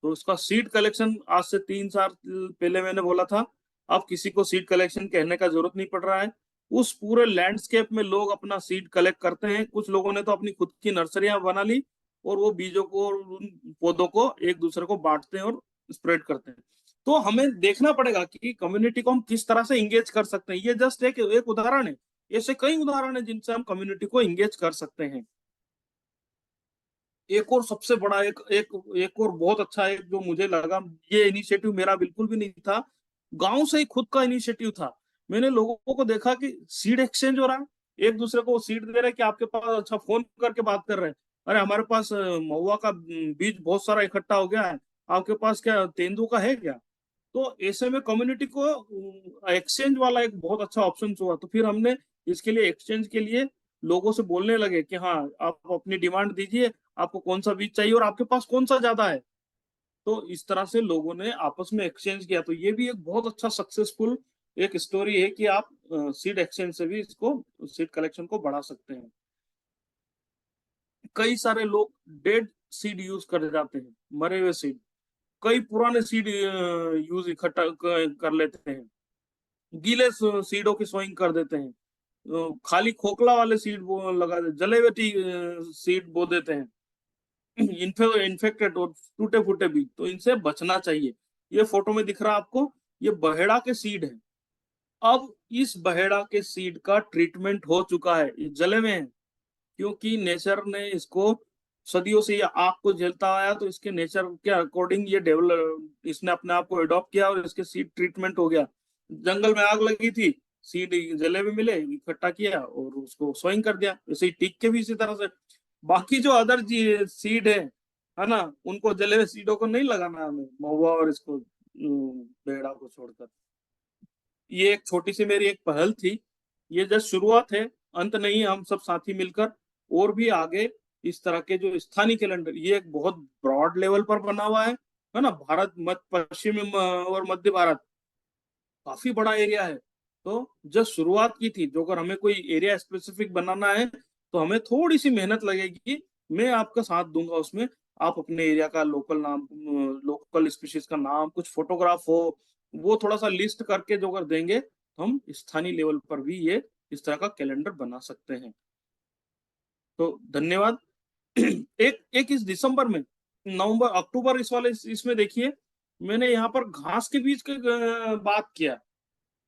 तो उसका सीड कलेक्शन आज से 3 साल पहले मैंने बोला था, अब किसी को सीड कलेक्शन कहने का जरूरत नहीं पड़ रहा है। उस पूरे लैंडस्केप में लोग अपना सीड कलेक्ट करते हैं। कुछ लोगों ने तो अपनी खुद की नर्सरियां बना ली, और वो बीजों को और उन पौधों को एक दूसरे को बांटते हैं और स्प्रेड करते हैं। तो हमें देखना पड़ेगा कि कम्युनिटी को हम किस तरह से इंगेज कर सकते हैं। ये जस्ट एक एक उदाहरण है, ऐसे कई उदाहरण है जिनसे हम कम्युनिटी को इंगेज कर सकते हैं। एक और सबसे बड़ा एक एक एक और बहुत अच्छा एक जो मुझे लगा, ये इनिशिएटिव मेरा बिल्कुल भी नहीं था, गांव से ही खुद का इनिशिएटिव था। मैंने लोगों को देखा कि सीड एक्सचेंज हो रहा है, एक दूसरे को सीड दे रहे हैं कि आपके पास, अच्छा, फोन करके बात कर रहे हैं, अरे हमारे पास महुआ का बीज बहुत सारा इकट्ठा हो गया है, आपके पास क्या तेंदू का है क्या? तो ऐसे में कम्युनिटी को एक्सचेंज वाला एक बहुत अच्छा ऑप्शन हुआ। तो फिर हमने इसके लिए, एक्सचेंज के लिए, लोगों से बोलने लगे कि हाँ, आप अपनी डिमांड दीजिए, आपको कौन सा बीज चाहिए और आपके पास कौन सा ज्यादा है। तो इस तरह से लोगों ने आपस में एक्सचेंज किया। तो ये भी एक बहुत अच्छा सक्सेसफुल एक स्टोरी है कि आप सीड एक्सचेंज से भी इसको, सीड कलेक्शन को बढ़ा सकते हैं। कई सारे लोग डेड सीड यूज कर जाते हैं, मरे हुए सीड, कई पुराने सीड यूज इकट्ठा कर लेते हैं, गीले सीडों की सोइंग कर देते हैं, खाली खोखला वाले सीड वो लगा देते, जले हुए सीड बो देते हैं, इन्फेक्टेड और टूटे फूटे बीज। तो इनसे बचना चाहिए। ये फोटो में दिख रहा है आपको, ये बहेड़ा के सीड है। अब इस बहेड़ा के सीड का ट्रीटमेंट हो चुका है, ये जले में है, क्योंकि नेचर ने इसको सदियों से, ये आग को झेलता आया, तो इसके नेचर के अकॉर्डिंग ये डेवलप, इसने अपने आप को अडॉप्ट किया और इसके सीड ट्रीटमेंट हो गया। जंगल में आग लगी थी, सीड जले हुए मिले, इकट्ठा किया और उसको सोइंग कर दिया। वैसे ही टीक के भी इसी तरह से, बाकी जो अदर सीड है ना, उनको, जले हुए सीडों को नहीं लगाना हमें, महुआ और इसको बेड़ा को छोड़कर। ये एक छोटी सी मेरी एक पहल थी, ये जस्ट शुरुआत है, अंत नहीं है। हम सब साथी मिलकर और भी आगे इस तरह के जो स्थानीय कैलेंडर, ये एक बहुत ब्रॉड लेवल पर बना हुआ है ना, भारत, मध्य पश्चिम और मध्य भारत काफी बड़ा एरिया है। तो जस्ट शुरुआत की थी, जो अगर हमें कोई एरिया स्पेसिफिक बनाना है तो हमें थोड़ी सी मेहनत लगेगी, मैं आपका साथ दूंगा उसमें। आप अपने एरिया का लोकल नाम, लोकल स्पीशीज का नाम, कुछ फोटोग्राफ हो, वो थोड़ा सा लिस्ट करके जो अगर देंगे, तो हम स्थानीय लेवल पर भी ये इस तरह का कैलेंडर बना सकते हैं। तो धन्यवाद। एक एक इस दिसंबर में, नवंबर अक्टूबर, इस वाले इसमें देखिए, मैंने यहाँ पर घास के बीज की बात किया।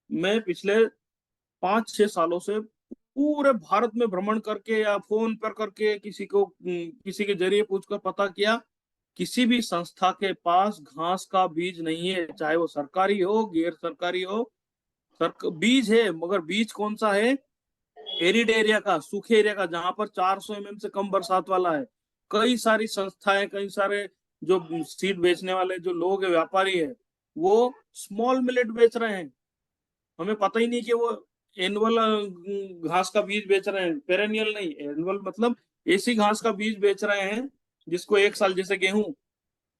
मैं पिछले 5-6 सालों से पूरे भारत में भ्रमण करके या फोन पर करके किसी को, किसी के जरिए पूछकर पता किया, किसी भी संस्था के पास घास का बीज नहीं है, चाहे वो सरकारी हो, गैर सरकारी हो। बीज है, मगर बीज कौन सा है? एरिड एरिया का, सूखे एरिया का, जहां पर 400 mm से कम बरसात वाला है। कई सारी संस्थाएं, कई सारे जो सीड बेचने वाले जो लोग है, व्यापारी है, वो स्मॉल मिलेट बेच रहे हैं। हमें पता ही नहीं कि वो एनुअल घास का बीज बेच रहे हैं, पेरेनियल नहीं, एनुअल मतलब ऐसी घास का बीज बेच रहे हैं जिसको एक साल, जैसे गेहूं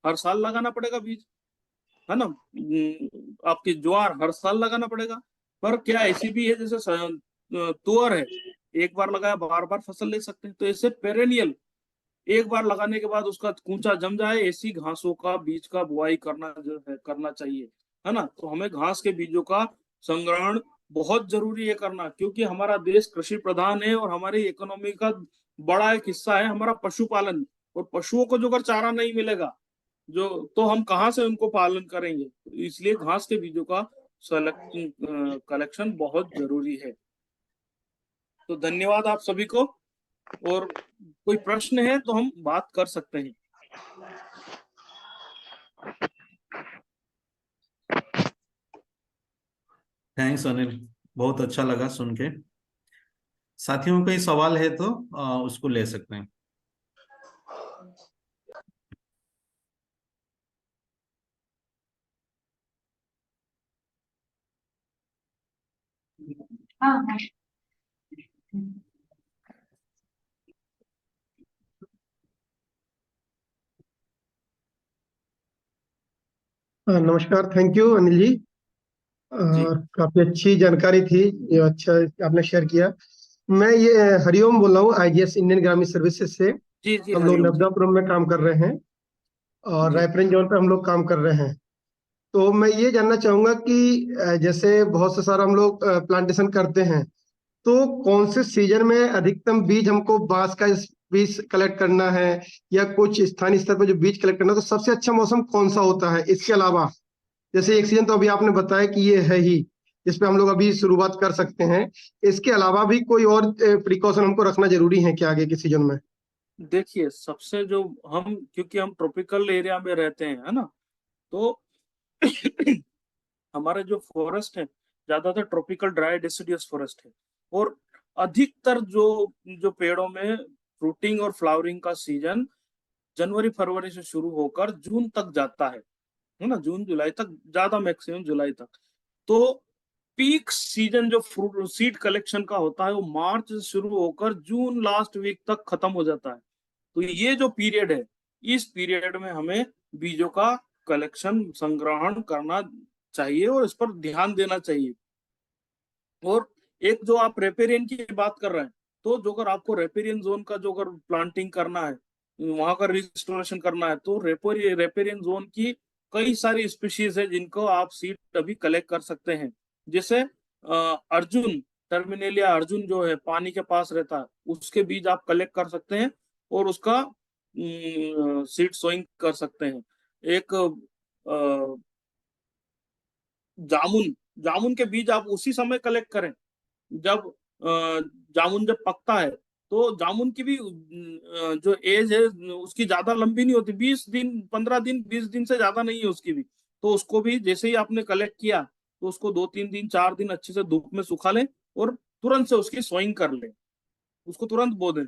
हर साल लगाना पड़ेगा बीज, है ना। आपकी ज्वार हर साल लगाना पड़ेगा। पर क्या ऐसी भी है जैसे तुअर है, एक बार लगाया बार बार फसल ले सकते हैं। तो ऐसे पेरेनियल एक बार लगाने के बाद उसका कूचा जम जाए, ऐसी घासों का बीज का बुआई करना जो है करना चाहिए, है ना। तो हमें घास के बीजों का संग्रहण बहुत जरूरी है करना, क्योंकि हमारा देश कृषि प्रधान है और हमारी इकोनॉमी का बड़ा एक हिस्सा है हमारा पशुपालन। और पशुओं को जो अगर चारा नहीं मिलेगा जो, तो हम कहाँ से उनको पालन करेंगे। तो इसलिए घास के बीजों का कलेक्शन बहुत जरूरी है। तो धन्यवाद आप सभी को। और कोई प्रश्न है तो हम बात कर सकते हैं। थैंक्स अनिल, बहुत अच्छा लगा सुन के। साथियों कोई सवाल है तो उसको ले सकते हैं। हाँ हाँ। नमस्कार, थैंक यू अनिल जी। जी और काफी अच्छी जानकारी थी, ये अच्छा आपने शेयर किया। मैं ये हरिओम बोल रहा हूँ, आईजीएस इंडियन ग्रामीण सर्विसेज से। जी जी, हम लोग हरिओम जी। नवदापुरम में काम कर रहे हैं और जी रायपुर जोन पे हम लोग काम कर रहे हैं। तो मैं ये जानना चाहूंगा कि जैसे बहुत से सारा हम लोग प्लांटेशन करते हैं, तो कौन से सीजन में अधिकतम बीज हमको बांस का बीज कलेक्ट करना है, या कुछ स्थानीय स्तर पर जो बीज कलेक्ट करना है, तो सबसे अच्छा मौसम कौन सा होता है? इसके अलावा जैसे एक सीजन तो अभी आपने बताया कि ये है ही, जिसपे हम लोग अभी शुरुआत कर सकते हैं। इसके अलावा भी कोई और प्रिकॉशन हमको रखना जरूरी है क्या आगे के सीजन में? देखिए, सबसे जो हम, क्योंकि हम ट्रॉपिकल एरिया में रहते हैं, है ना, तो हमारे जो फॉरेस्ट है ज्यादातर ट्रॉपिकल ड्राई डेसिडियस फॉरेस्ट है। और अधिकतर जो जो पेड़ों में फ्रूटिंग और फ्लावरिंग का सीजन जनवरी फरवरी से शुरू होकर जून तक जाता है ना, जून जुलाई तक, ज्यादा मैक्सिमम जुलाई तक। तो पीक सीजन जो फ्रूट सीड कलेक्शन का होता है वो मार्च से शुरू होकर जून लास्ट वीक तक खत्म हो जाता है। तो ये जो पीरियड है, इस पीरियड में हमें बीजों का कलेक्शन संग्रहण करना चाहिए और इस पर ध्यान देना चाहिए। और एक जो आप रेपेरियन की बात कर रहे हैं, तो जो अगर आपको रेपेरियन जोन का जो अगर प्लांटिंग करना है, वहां का रिस्टोरेशन करना है, तो रेपेरियन जोन की कई सारी स्पीशीज है जिनको आप सीड अभी कलेक्ट कर सकते हैं। जैसे अर्जुन, टर्मिनेलिया अर्जुन जो है पानी के पास रहता है, उसके बीज आप कलेक्ट कर सकते हैं और उसका सीड सोइंग कर सकते हैं। एक जामुन, जामुन के बीज आप उसी समय कलेक्ट करें जब जामुन जब पकता है। तो जामुन की भी जो एज है उसकी ज्यादा लंबी नहीं होती, 20 दिन 15 दिन, 20 दिन से ज्यादा नहीं है उसकी भी। तो उसको भी जैसे ही आपने कलेक्ट किया, तो उसको 2-3 दिन 4 दिन अच्छे से धूप में सुखा लें और तुरंत से उसकी सोइंग कर लें, उसको तुरंत बो दें।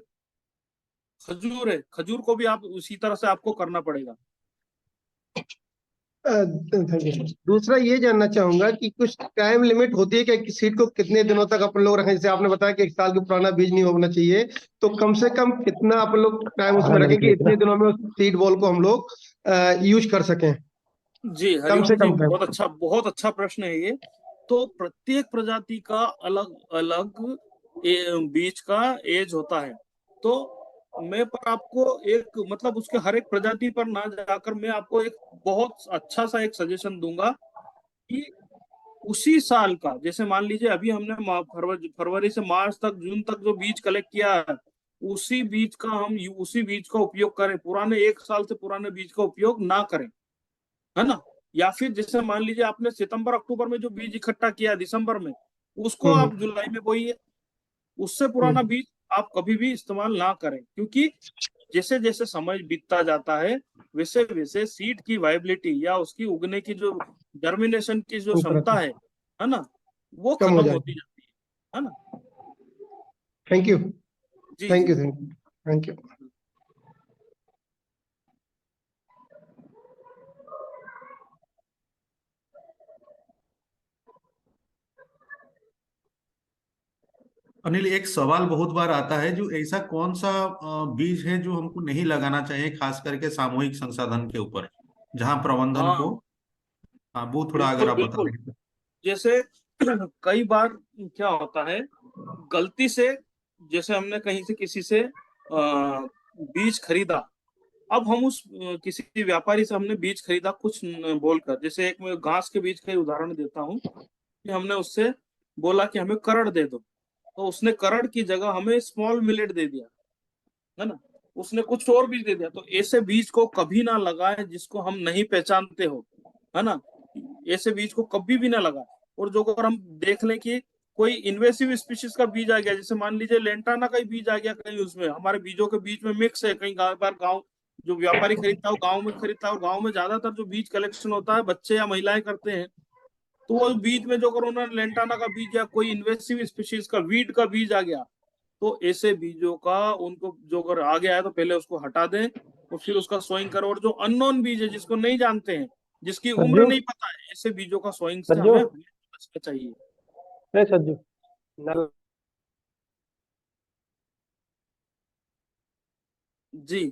खजूर है, खजूर को भी आप उसी तरह से आपको करना पड़ेगा। Thank you. दूसरा ये जानना चाहूंगा कि कुछ टाइम लिमिट होती है क्या कि सीड को कितने दिनों तक अपन लोग रखें? जैसे आपने बताया कि एक साल के पुराना बीज नहीं होना चाहिए, तो कम से कम कितना अपन लोग टाइम उसमें रखें कि इतने दिनों में उस सीड बॉल को हम लोग यूज कर सकें? जी कम से हरिओम जी, कम टाइम। बहुत अच्छा प्रश्न है ये। तो प्रत्येक प्रजाति का अलग अलग बीज का एज होता है। तो मैं पर आपको एक, मतलब उसके हर एक प्रजाति पर ना जाकर मैं आपको एक बहुत अच्छा सा एक सजेशन दूंगा कि उसी साल का, जैसे मान लीजिए अभी हमने फरवरी से मार्च तक, जून तक जो बीज कलेक्ट किया है, उसी बीज का हम उसी बीज का उपयोग करें, पुराने एक साल से पुराने बीज का उपयोग ना करें, है ना। या फिर जैसे मान लीजिए आपने सितंबर अक्टूबर में जो बीज इकट्ठा किया दिसंबर में, उसको हम्म आप जुलाई में बोइए। उससे पुराना हम्म बीज आप कभी भी इस्तेमाल ना करें, क्योंकि जैसे जैसे समय बीतता जाता है वैसे वैसे सीड की वाइबिलिटी या उसकी उगने की जो जर्मिनेशन की जो क्षमता है ना, वो कम हो खत्म होती जाएगा। जाती है ना। Thank you. जी थैंक जी। You. Thank you. Thank you. Anil, एक सवाल बहुत बार आता है, जो ऐसा कौन सा बीज है जो हमको नहीं लगाना चाहिए, खास करके सामूहिक संसाधन के ऊपर, जहाँ प्रबंधन को। हाँ, हाँ, वो थोड़ा अगर बिल्कुल आप बता बिल्कुल। दें तो। जैसे कई बार क्या होता है, गलती से, जैसे हमने कहीं से किसी से बीज खरीदा। अब हम उस किसी व्यापारी से हमने बीज खरीदा कुछ बोलकर, जैसे एक मैं घास के बीज का ही उदाहरण देता हूँ, कि हमने उससे बोला कि हमें करड़ दे दो, तो उसने करड़ की जगह हमें स्मॉल मिलेट दे दिया, है ना। उसने कुछ और बीज दे दिया। तो ऐसे बीज को कभी ना लगाएं जिसको हम नहीं पहचानते हो, है ना। ऐसे बीज को कभी भी ना लगाएं। और जो अगर हम देख लें कि कोई इन्वेसिव स्पीशीज का बीज आ गया, जैसे मान लीजिए लेंटाना का ही बीज आ गया कहीं, उसमें हमारे बीजों के बीच में मिक्स है, कहीं बार गाँव जो व्यापारी खरीदता है गाँव में खरीदता है, और गाँव में ज्यादातर जो बीज कलेक्शन होता है बच्चे या महिलाएं करते हैं। तो वो बीज में जो अगर उन्होंने लेंटाना का बीज या कोई इन्वेसिव स्पीशीज का वीट का बीज आ गया, तो ऐसे बीजों का उनको जो अगर आ गया है तो पहले उसको हटा दें, और फिर उसका सोइंग करो। और जो अननोन बीज है जिसको नहीं जानते हैं, जिसकी उम्र सज्जू, नहीं पता है, ऐसे बीजों का सोइंग से सज्जू, हमें बचना चाहिए। ए सज्जू, नल। जी।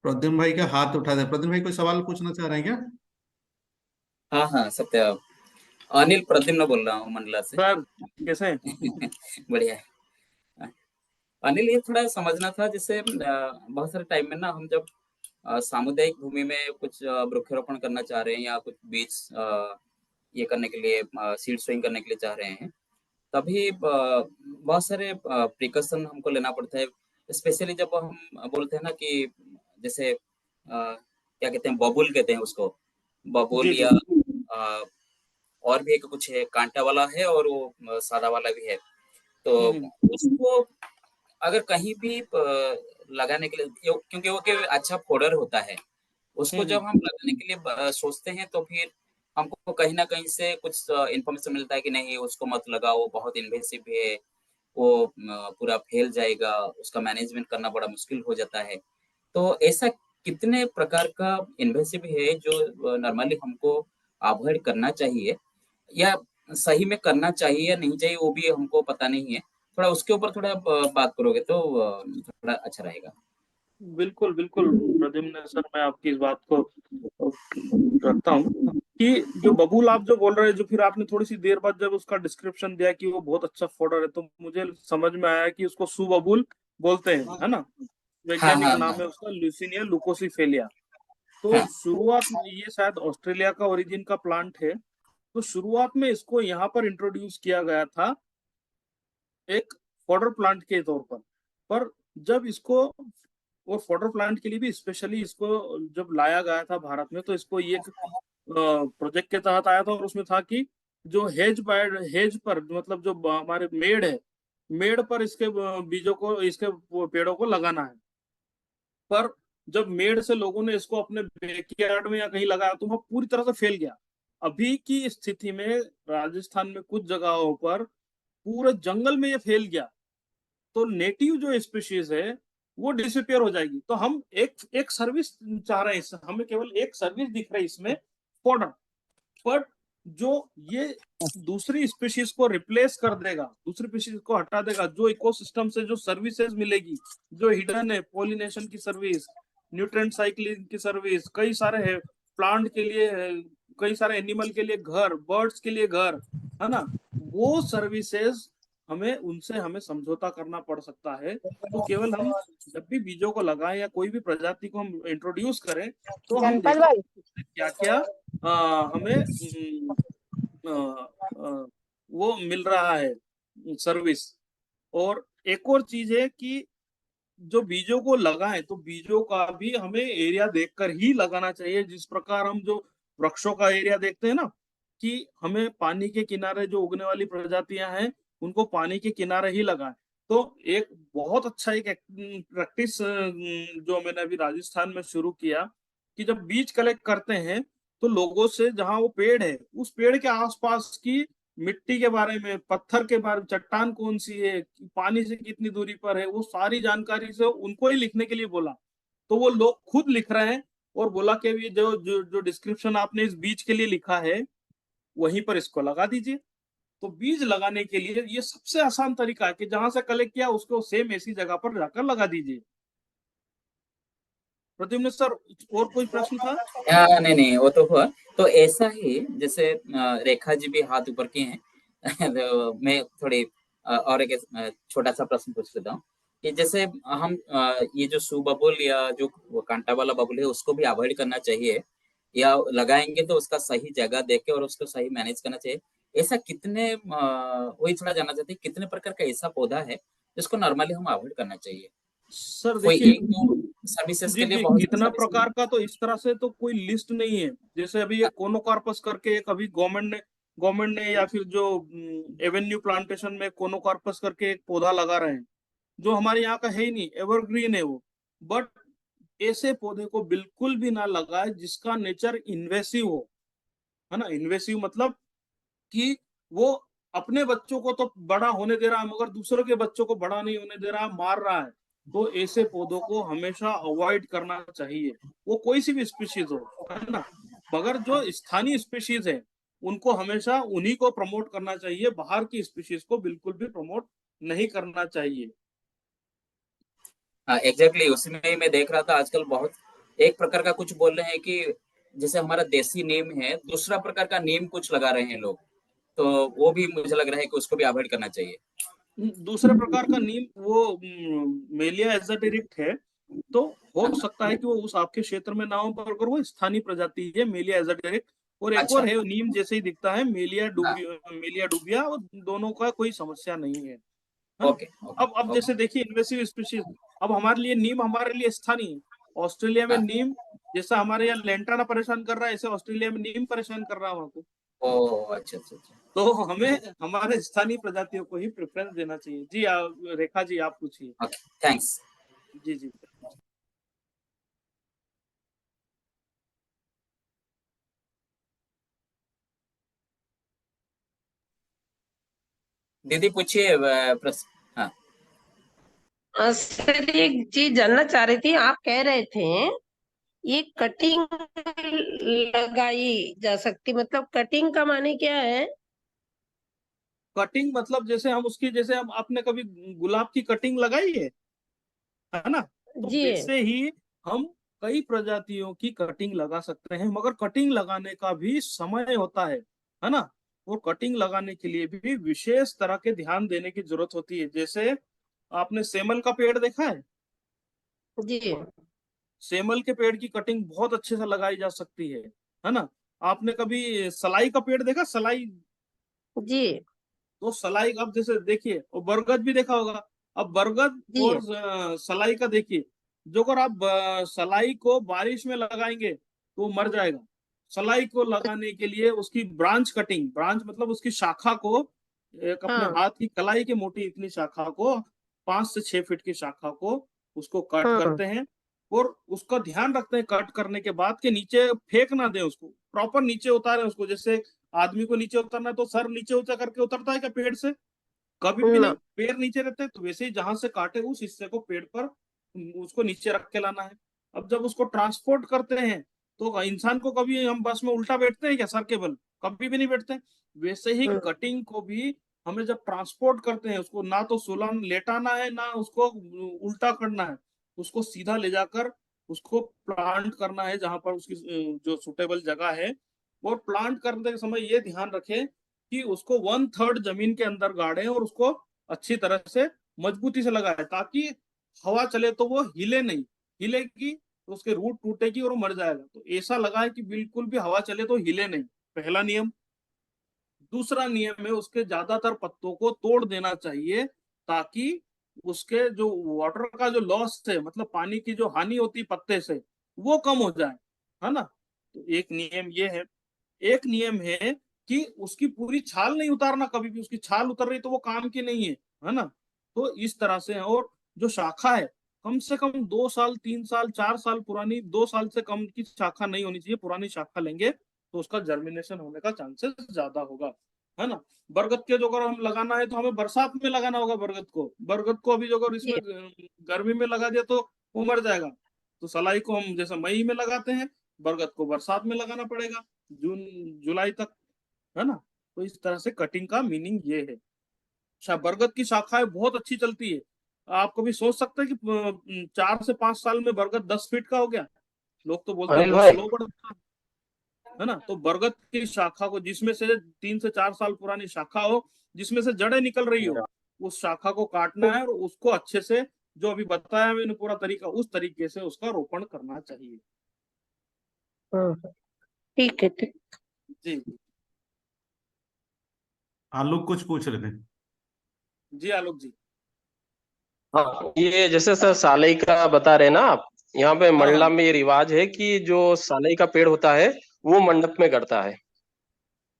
प्रद्युम्न भाई का हाथ उठा दे। प्रद्युम्न भाई कोई सवाल पूछना चाह रहे हैं क्या? हाँ हाँ सत्य। अनिल प्रद्युम्न बोल रहा हूँ मंडला से। सर कैसे हैं? बढ़िया है। अनिल, ये थोड़ा समझना था, जैसे बहुत सारे टाइम में ना हम जब सामुदायिक भूमि में कुछ वृक्षारोपण करना चाह रहे हैं, या कुछ बीज ये करने के लिए, सीड सोइंग करने के लिए चाह रहे हैं, तभी बहुत सारे प्रिकॉशन हमको लेना पड़ता है। स्पेशली जब हम बोलते हैं ना कि जैसे क्या कहते हैं, बबूल कहते हैं उसको, बबूल जी जी। या और भी एक कुछ है, कांटा वाला है और वो सादा वाला भी है। तो हम्म उसको अगर कहीं भी लगाने के लिए, क्योंकि वो के अच्छा फोडर होता है, उसको हम्म जब हम लगाने के लिए सोचते हैं, तो फिर हमको कहीं ना कहीं से कुछ इन्फॉर्मेशन मिलता है कि नहीं उसको मत लगाओ, वो बहुत इन्वेसिव है, वो पूरा फैल जाएगा, उसका मैनेजमेंट करना बड़ा मुश्किल हो जाता है। तो ऐसा कितने प्रकार का इन्वेसिव है जो नॉर्मली हमको अवॉइड करना चाहिए, या सही में करना चाहिए या नहीं चाहिए, वो भी हमको पता नहीं है। थोड़ा उसके ऊपर थोड़ा बात करोगे तो थोड़ा अच्छा रहेगा। बिल्कुल बिल्कुल प्रद्युम्न सर, मैं आपकी इस बात को रखता हूँ कि जो बबूल आप जो बोल रहे हैं, जो फिर आपने थोड़ी सी देर बाद जब उसका डिस्क्रिप्शन दिया कि वो बहुत अच्छा फोडर है, तो मुझे समझ में आया कि उसको सुबबूल बोलते हैं, है ना। हाँ वैज्ञानिक हाँ नाम हाँ। है उसका ल्यूसिनिया लुकोसिफेलिया। तो हाँ शुरुआत में ये शायद ऑस्ट्रेलिया का ओरिजिन का प्लांट है। तो शुरुआत में इसको यहाँ पर इंट्रोड्यूस किया गया था एक फॉडर प्लांट के तौर पर जब इसको, और फॉडर प्लांट के लिए भी स्पेशली इसको जब लाया गया था भारत में, तो इसको ये एक प्रोजेक्ट के तहत आया था, और उसमें था कि जो हेज पर, मतलब जो हमारे मेड़ है, मेड़ पर इसके बीजों को, इसके पेड़ों को लगाना है। पर जब मेड़ से लोगों ने इसको अपने बैकयार्ड में या कहीं लगाया, तो वह पूरी तरह से फैल गया। अभी की स्थिति में राजस्थान में कुछ जगहों पर पूरे जंगल में ये फैल गया, तो नेटिव जो स्पीशीज है वो डिसअपियर हो जाएगी। तो हम एक एक सर्विस चाह रहे हैं इससे, हमें केवल एक सर्विस दिख रही है इसमें, फॉडर। बट जो ये दूसरी स्पीशीज को रिप्लेस कर देगा, दूसरी स्पीशीज को हटा देगा, जो इकोसिस्टम से जो सर्विसेज मिलेगी, जो हिडन है, पॉलिनेशन की सर्विस, न्यूट्रिएंट साइक्लिंग की सर्विस, कई सारे है, प्लांट के लिए है, कई सारे एनिमल के लिए घर, बर्ड्स के लिए घर, है ना। वो सर्विसेज हमें समझौता करना पड़ सकता है। तो केवल हम जब भी बीजों को लगाएं या कोई भी प्रजाति को हम इंट्रोड्यूस करें, तो हम जनपल देखें भाई। क्या क्या हमें अ, अ, वो मिल रहा है सर्विस। और एक और चीज है कि जो बीजों को लगाएं, तो बीजों का भी हमें एरिया देखकर ही लगाना चाहिए। जिस प्रकार हम जो वृक्षों का एरिया देखते हैं ना, कि हमें पानी के किनारे जो उगने वाली प्रजातियां हैं, उनको पानी के किनारे ही लगाएं। तो एक बहुत अच्छा एक प्रैक्टिस जो मैंने अभी राजस्थान में शुरू किया, कि जब बीज कलेक्ट करते हैं, तो लोगों से जहां वो पेड़ है, उस पेड़ के आसपास की मिट्टी के बारे में, पत्थर के बारे में, चट्टान कौन सी है, पानी से कितनी दूरी पर है, वो सारी जानकारी से उनको ही लिखने के लिए बोला। तो वो लोग खुद लिख रहे हैं, और बोला कि ये जो डिस्क्रिप्शन आपने इस बीज के लिए लिखा है वहीं पर इसको लगा दीजिए। तो बीज लगाने के लिए ये सबसे आसान तरीका है कि जहां से कलेक्ट किया उसको सेम ऐसी जगह पर जाकर लगा दीजिए। प्रद्युम्न सर, और कोई प्रश्न था? नहीं नहीं, वो तो हुआ। तो ऐसा ही जैसे रेखा जी भी हाथ ऊपर किए हैं तो मैं थोड़ी और एक छोटा सा प्रश्न पूछ लेता हूँ कि जैसे हम ये जो सू बबुल या जो वो कांटा वाला बबुल है उसको भी अवॉइड करना चाहिए, या लगाएंगे तो उसका सही जगह देख के और उसको सही मैनेज करना चाहिए। ऐसा कितने वही थोड़ा जानना चाहते हैं, कितने प्रकार का ऐसा पौधा है जिसको नॉर्मली हम अवॉइड करना चाहिए? सर कोई देखिए, एक दो सर्विसेज जी के लिए जी, बहुत सी कितना सर्विसेज प्रकार का तो इस तरह से तो कोई लिस्ट नहीं है। जैसे अभी ये कोनोकार्पस करके एक अभी गवर्नमेंट ने या फिर जो एवेन्यू प्लांटेशन में कोनोकार्पस करके एक पौधा लगा रहे हैं, जो हमारे यहाँ का है ही नहीं, एवरग्रीन है वो। बट ऐसे पौधे को बिल्कुल भी ना लगाए जिसका नेचर इन्वेसिव हो, है ना। इन्वेसिव मतलब कि वो अपने बच्चों को तो बड़ा होने दे रहा है मगर दूसरों के बच्चों को बड़ा नहीं होने दे रहा है, मार रहा है। तो ऐसे पौधों को हमेशा अवॉइड करना चाहिए, वो कोई सी भी स्पीशीज हो, है ना। मगर जो स्थानीय स्पीशीज है उनको हमेशा उन्हीं को प्रमोट करना चाहिए, बाहर की स्पीशीज को बिल्कुल भी प्रमोट नहीं करना चाहिए। हाँ एग्जैक्टली, उसमें ही मैं देख रहा था आजकल बहुत एक प्रकार का कुछ बोल रहे हैं कि जैसे हमारा देसी नीम है, दूसरा प्रकार का नीम कुछ लगा रहे हैं लोग, तो वो भी मुझे लग रहा है कि उसको भी अवॉइड करना चाहिए। दूसरे प्रकार का नीम वो मेलिया एजाटेरिक्ट है, तो हो सकता है कि वो उस आपके क्षेत्र में ना हो, पर अगर वो स्थानीय प्रजाति है मेलिया एजाटेरिक्ट। और एक अच्छा। और है नीम जैसे ही दिखता है, हाँ। मेलिया डुबिया, और दोनों का कोई समस्या नहीं है ना। ओके ओके अब ओके। जैसे देखिए इन्वेसिव स्पीशीज, अब हमारे लिए नीम हमारे लिए स्थानीय है। ऑस्ट्रेलिया में हाँ। नीम जैसा हमारे यहाँ लेंटाना परेशान कर रहा है, ऐसे ऑस्ट्रेलिया में नीम परेशान कर रहा है वहां को। ओ अच्छा अच्छा अच्छा। तो हमें हमारे स्थानीय प्रजातियों को ही प्रेफरेंस देना चाहिए। जी रेखा जी, आप पूछिए। Okay thanks. जी जी। दीदी पूछिए प्रश्न। हाँ। सर एक चीज जानना चाह रही थी, आप कह रहे थे ये कटिंग लगाई जा सकती, मतलब कटिंग का माने क्या है? कटिंग मतलब जैसे हम उसकी, जैसे हम आपने कभी गुलाब की कटिंग लगाई है ना। तो जी वैसे ही हम कई प्रजातियों की कटिंग लगा सकते हैं, मगर कटिंग लगाने का भी समय होता है ना। और कटिंग लगाने के लिए भी विशेष तरह के ध्यान देने की जरूरत होती है। जैसे आपने सेमल का पेड़ देखा है, जी सेमल के पेड़ की कटिंग बहुत अच्छे से लगाई जा सकती है ना। आपने कभी सलाई का पेड़ देखा, सलाई? जी तो सलाई, अब जैसे देखिए, और बरगद भी देखा होगा। अब बरगद जी और सलाई का देखिए, जो अगर आप सलाई को बारिश में लगाएंगे तो वो मर जाएगा। सलाई को लगाने के लिए उसकी ब्रांच कटिंग, ब्रांच मतलब उसकी शाखा को, एक अपने हाँ हाथ की कलाई की मोटी इतनी शाखा को, 5 से 6 फीट की शाखा को, उसको कट हाँ करते हैं। और उसका ध्यान रखते हैं कट करने के बाद के नीचे फेंक ना दें उसको, प्रॉपर नीचे उतारें उसको। जैसे आदमी को नीचे उतरना है तो सर नीचे ऊंचा करके उतरता है क्या पेड़ से? कभी भी नहीं, ना पैर नीचे रहते हैं। तो वैसे ही जहां से काटे उस हिस्से को पेड़ पर उसको नीचे रख के लाना है। अब जब उसको ट्रांसपोर्ट करते हैं तो इंसान को, कभी हम बस में उल्टा बैठते हैं क्या सर के बल? कभी भी नहीं बैठते। वैसे ही हम्म, कटिंग को भी हमें जब ट्रांसपोर्ट करते हैं, उसको ना तो सुलान लेटाना है ना उसको उल्टा करना है, उसको सीधा ले जाकर उसको प्लांट करना है जहां पर उसकी जो सुटेबल जगह है। और प्लांट करने के समय ये ध्यान रखें कि उसको 1/3 जमीन के अंदर गाड़े और उसको अच्छी तरह से मजबूती से लगाए, ताकि हवा चले तो वो हिले नहीं। हिलेगी तो उसके रूट टूटेगी और वो मर जाएगा। तो ऐसा लगाए कि बिल्कुल भी हवा चले तो हिले नहीं, पहला नियम। दूसरा नियम है, उसके ज्यादातर पत्तों को तोड़ देना चाहिए, ताकि उसके जो वाटर का जो लॉस है, मतलब पानी की जो हानि होती है पत्ते से, वो कम हो जाए, है ना। तो एक नियम ये है। एक नियम है कि उसकी पूरी छाल नहीं उतारना कभी भी। उसकी छाल उतर रही तो वो काम की नहीं है ना। तो इस तरह से है। और जो शाखा है, कम से कम 2 साल 3 साल 4 साल पुरानी, 2 साल से कम की शाखा नहीं होनी चाहिए। पुरानी शाखा लेंगे तो उसका जर्मिनेशन होने का चांसेस ज्यादा होगा, है ना। बरगद के जो अगर हम लगाना है तो हमें बरसात में लगाना होगा बरगद को। अभी जो अगर इसमें जी गर्मी में लगा दिया तो वो मर जाएगा। तो सलाई को हम जैसे मई में लगाते हैं, बरगद को बरसात में लगाना पड़ेगा, जून जुलाई तक, है ना। तो इस तरह से कटिंग का मीनिंग ये है। बरगद की शाखाएं बहुत अच्छी चलती है। आप कभी सोच सकते हैं कि 4 से 5 साल में बरगद 10 फीट का हो गया। लोग तो बोलते हैं अनिल बहुत भाई, स्लो बढ़ता है ना। तो बरगद की शाखा को, जिसमें से 3 से 4 साल पुरानी शाखा हो, जिसमें से जड़ें निकल रही हो, उस शाखा को काटना है और उसको अच्छे से, जो अभी बताया मैंने पूरा तरीका, उस तरीके से उसका रोपण करना चाहिए। ठीक है, ठीक। जी जी आलोक कुछ पूछ रहे थे। जी आलोक जी। हाँ, ये जैसे सर सालई का बता रहे हैं ना आप, यहाँ पे हाँ मंडला हाँ में ये रिवाज है कि जो सालई का पेड़ होता है वो मंडप में गड़ता है,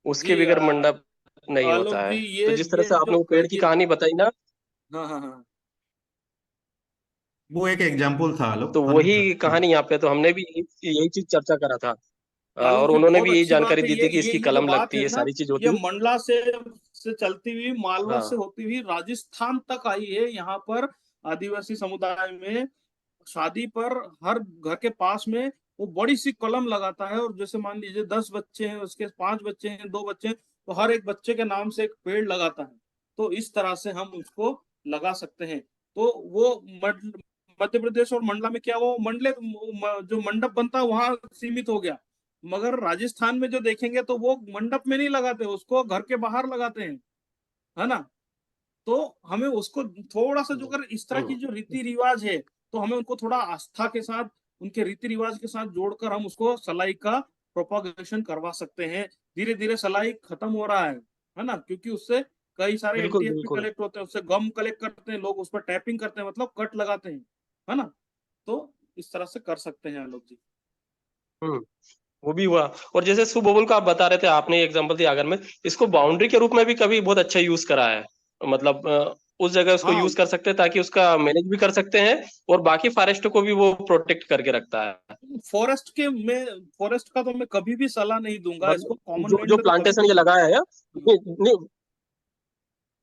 उसके जी बगैर मंडप नहीं आलोक होता जी, है। तो ये जिस तरह ये से आपने जो वो पेड़ की ये कहानी बताई ना, हाँ हाँ हाँ वो एक एग्जाम्पल था आलोक, तो फनी था। वही कहानी यहाँ पे तो हमने भी यही चीज चर्चा करा था। आलोक और जी, उन्होंने बहुत भी यही अच्छी बात जानकारी है। दी थी कि इसकी ये जो कलम बात लगती है है, ना, सारी चीज होती ये है। मंडला से चलती हुई मालवा से हाँ, होती हुई राजस्थान तक आई है। यहाँ पर आदिवासी समुदाय में शादी पर हर घर के पास में वो बड़ी सी कलम लगाता है, और जैसे मान लीजिए 10 बच्चे हैं, उसके 5 बच्चे हैं, 2 बच्चे हैं, तो हर एक बच्चे के नाम से एक पेड़ लगाता है। तो इस तरह से हम उसको लगा सकते हैं। तो वो मध्य प्रदेश और मंडला में क्या, वो मंडले जो मंडप बनता है वहां सीमित हो गया। मगर राजस्थान में जो देखेंगे तो वो मंडप में नहीं लगाते, उसको घर के बाहर लगाते हैं, है ना। तो हमें उसको थोड़ा सा, जो अगर इस तरह की जो रीति रिवाज है, तो हमें उनको थोड़ा आस्था के साथ, उनके रीति रिवाज के साथ जोड़कर हम उसको सलाई का प्रोपागेशन करवा सकते हैं। धीरे धीरे सलाई खत्म हो रहा है ना, क्योंकि उससे कई सारे बिल्कुल एनटीएफ भी बिल्कुल। कलेक्ट होते हैं, उससे गम कलेक्ट करते हैं लोग, उस पर टैपिंग करते हैं, मतलब कट लगाते हैं, है ना। तो इस तरह से कर सकते हैं आलोक जी। हम्म, वो भी हुआ। और जैसे सुबोबुल का आप बता रहे थे, आपने एग्जांपल दिया, अगर मैं इसको बाउंड्री के रूप में भी कभी बहुत अच्छा यूज करा है, मतलब उस जगह उसको हाँ, यूज कर सकते हैं ताकि उसका मैनेज भी कर सकते हैं, और बाकी फॉरेस्ट को भी वो प्रोटेक्ट करके रखता है। फॉरेस्ट का तो मैं कभी भी सलाह नहीं दूंगा, इसको मतलब कॉमन जो लैंड जो में तो कभी प्लांटेशन नहीं ये लगाना लगाया है, नहीं नहीं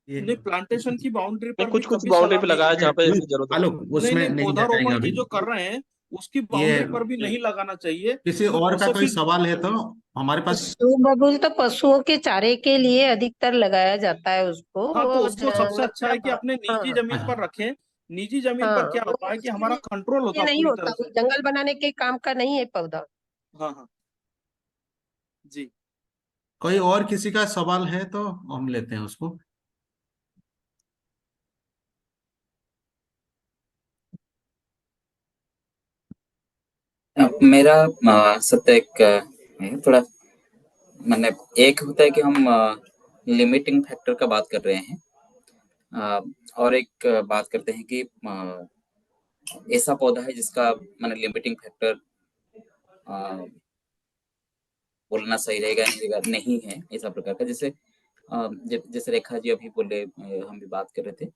ये नहीं, प्लांटेशन की बाउंड्री नहीं, पर भी कुछ कुछ कभी बाउंड्री सलाह पे नहीं लगाया दूंगा। जहाँ पे नहीं, ऐसी जरूरत है। आलोक नहीं उसमें नहीं, नहीं जाएंगे पौधारोपण की अभी। जो कर रहे हैं उसकी ये बाउंड्री पर भी नहीं लगाना चाहिए। किसी मैं और का कोई सफिक सवाल है तो हमारे पास। बबूल तो पशुओं के चारे के लिए अधिकतर लगाया जाता है उसको, हाँ, तो वो उसको सबसे अच्छा है मतलब, कि अपने निजी हाँ जमीन पर रखें। निजी जमीन पर हाँ, क्या वो होता है कि उसके हमारा लिए कंट्रोल होता ये है नहीं पूरी होता, तरह वो से। जंगल बनाने के काम का नहीं है पौधा। हाँ हाँ जी। कोई और किसी का सवाल है तो हम लेते हैं उसको। मेरा सत्य एक है थोड़ा, मैंने, एक होता है कि हम लिमिटिंग फैक्टर का बात कर रहे हैं, अ, और एक बात करते हैं कि ऐसा पौधा है जिसका मैंने लिमिटिंग फैक्टर बोलना सही रहेगा नहीं रहेगा, नहीं है ऐसा प्रकार का। जैसे जैसे रेखा जी अभी बोले, हम भी बात कर रहे थे,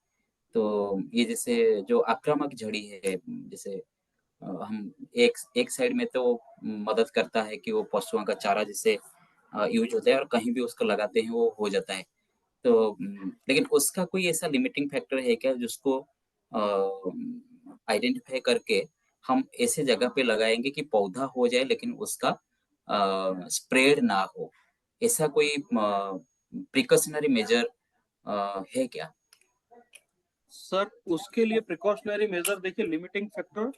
तो ये जैसे जो आक्रामक झड़ी है, जैसे हम एक एक साइड में तो मदद करता है कि वो पशुओं का चारा जैसे यूज होता है, और कहीं भी उसको लगाते हैं वो हो जाता है। तो लेकिन उसका कोई ऐसा लिमिटिंग फैक्टर है क्या जिसको आइडेंटिफाई करके हम ऐसे जगह पे लगाएंगे कि पौधा हो जाए लेकिन उसका स्प्रेड ना हो, ऐसा कोई प्रिकॉशनरी मेजर है क्या? सर, उसके लिए प्रिकॉशनरी मेजर देखिए, लिमिटिंग फैक्टर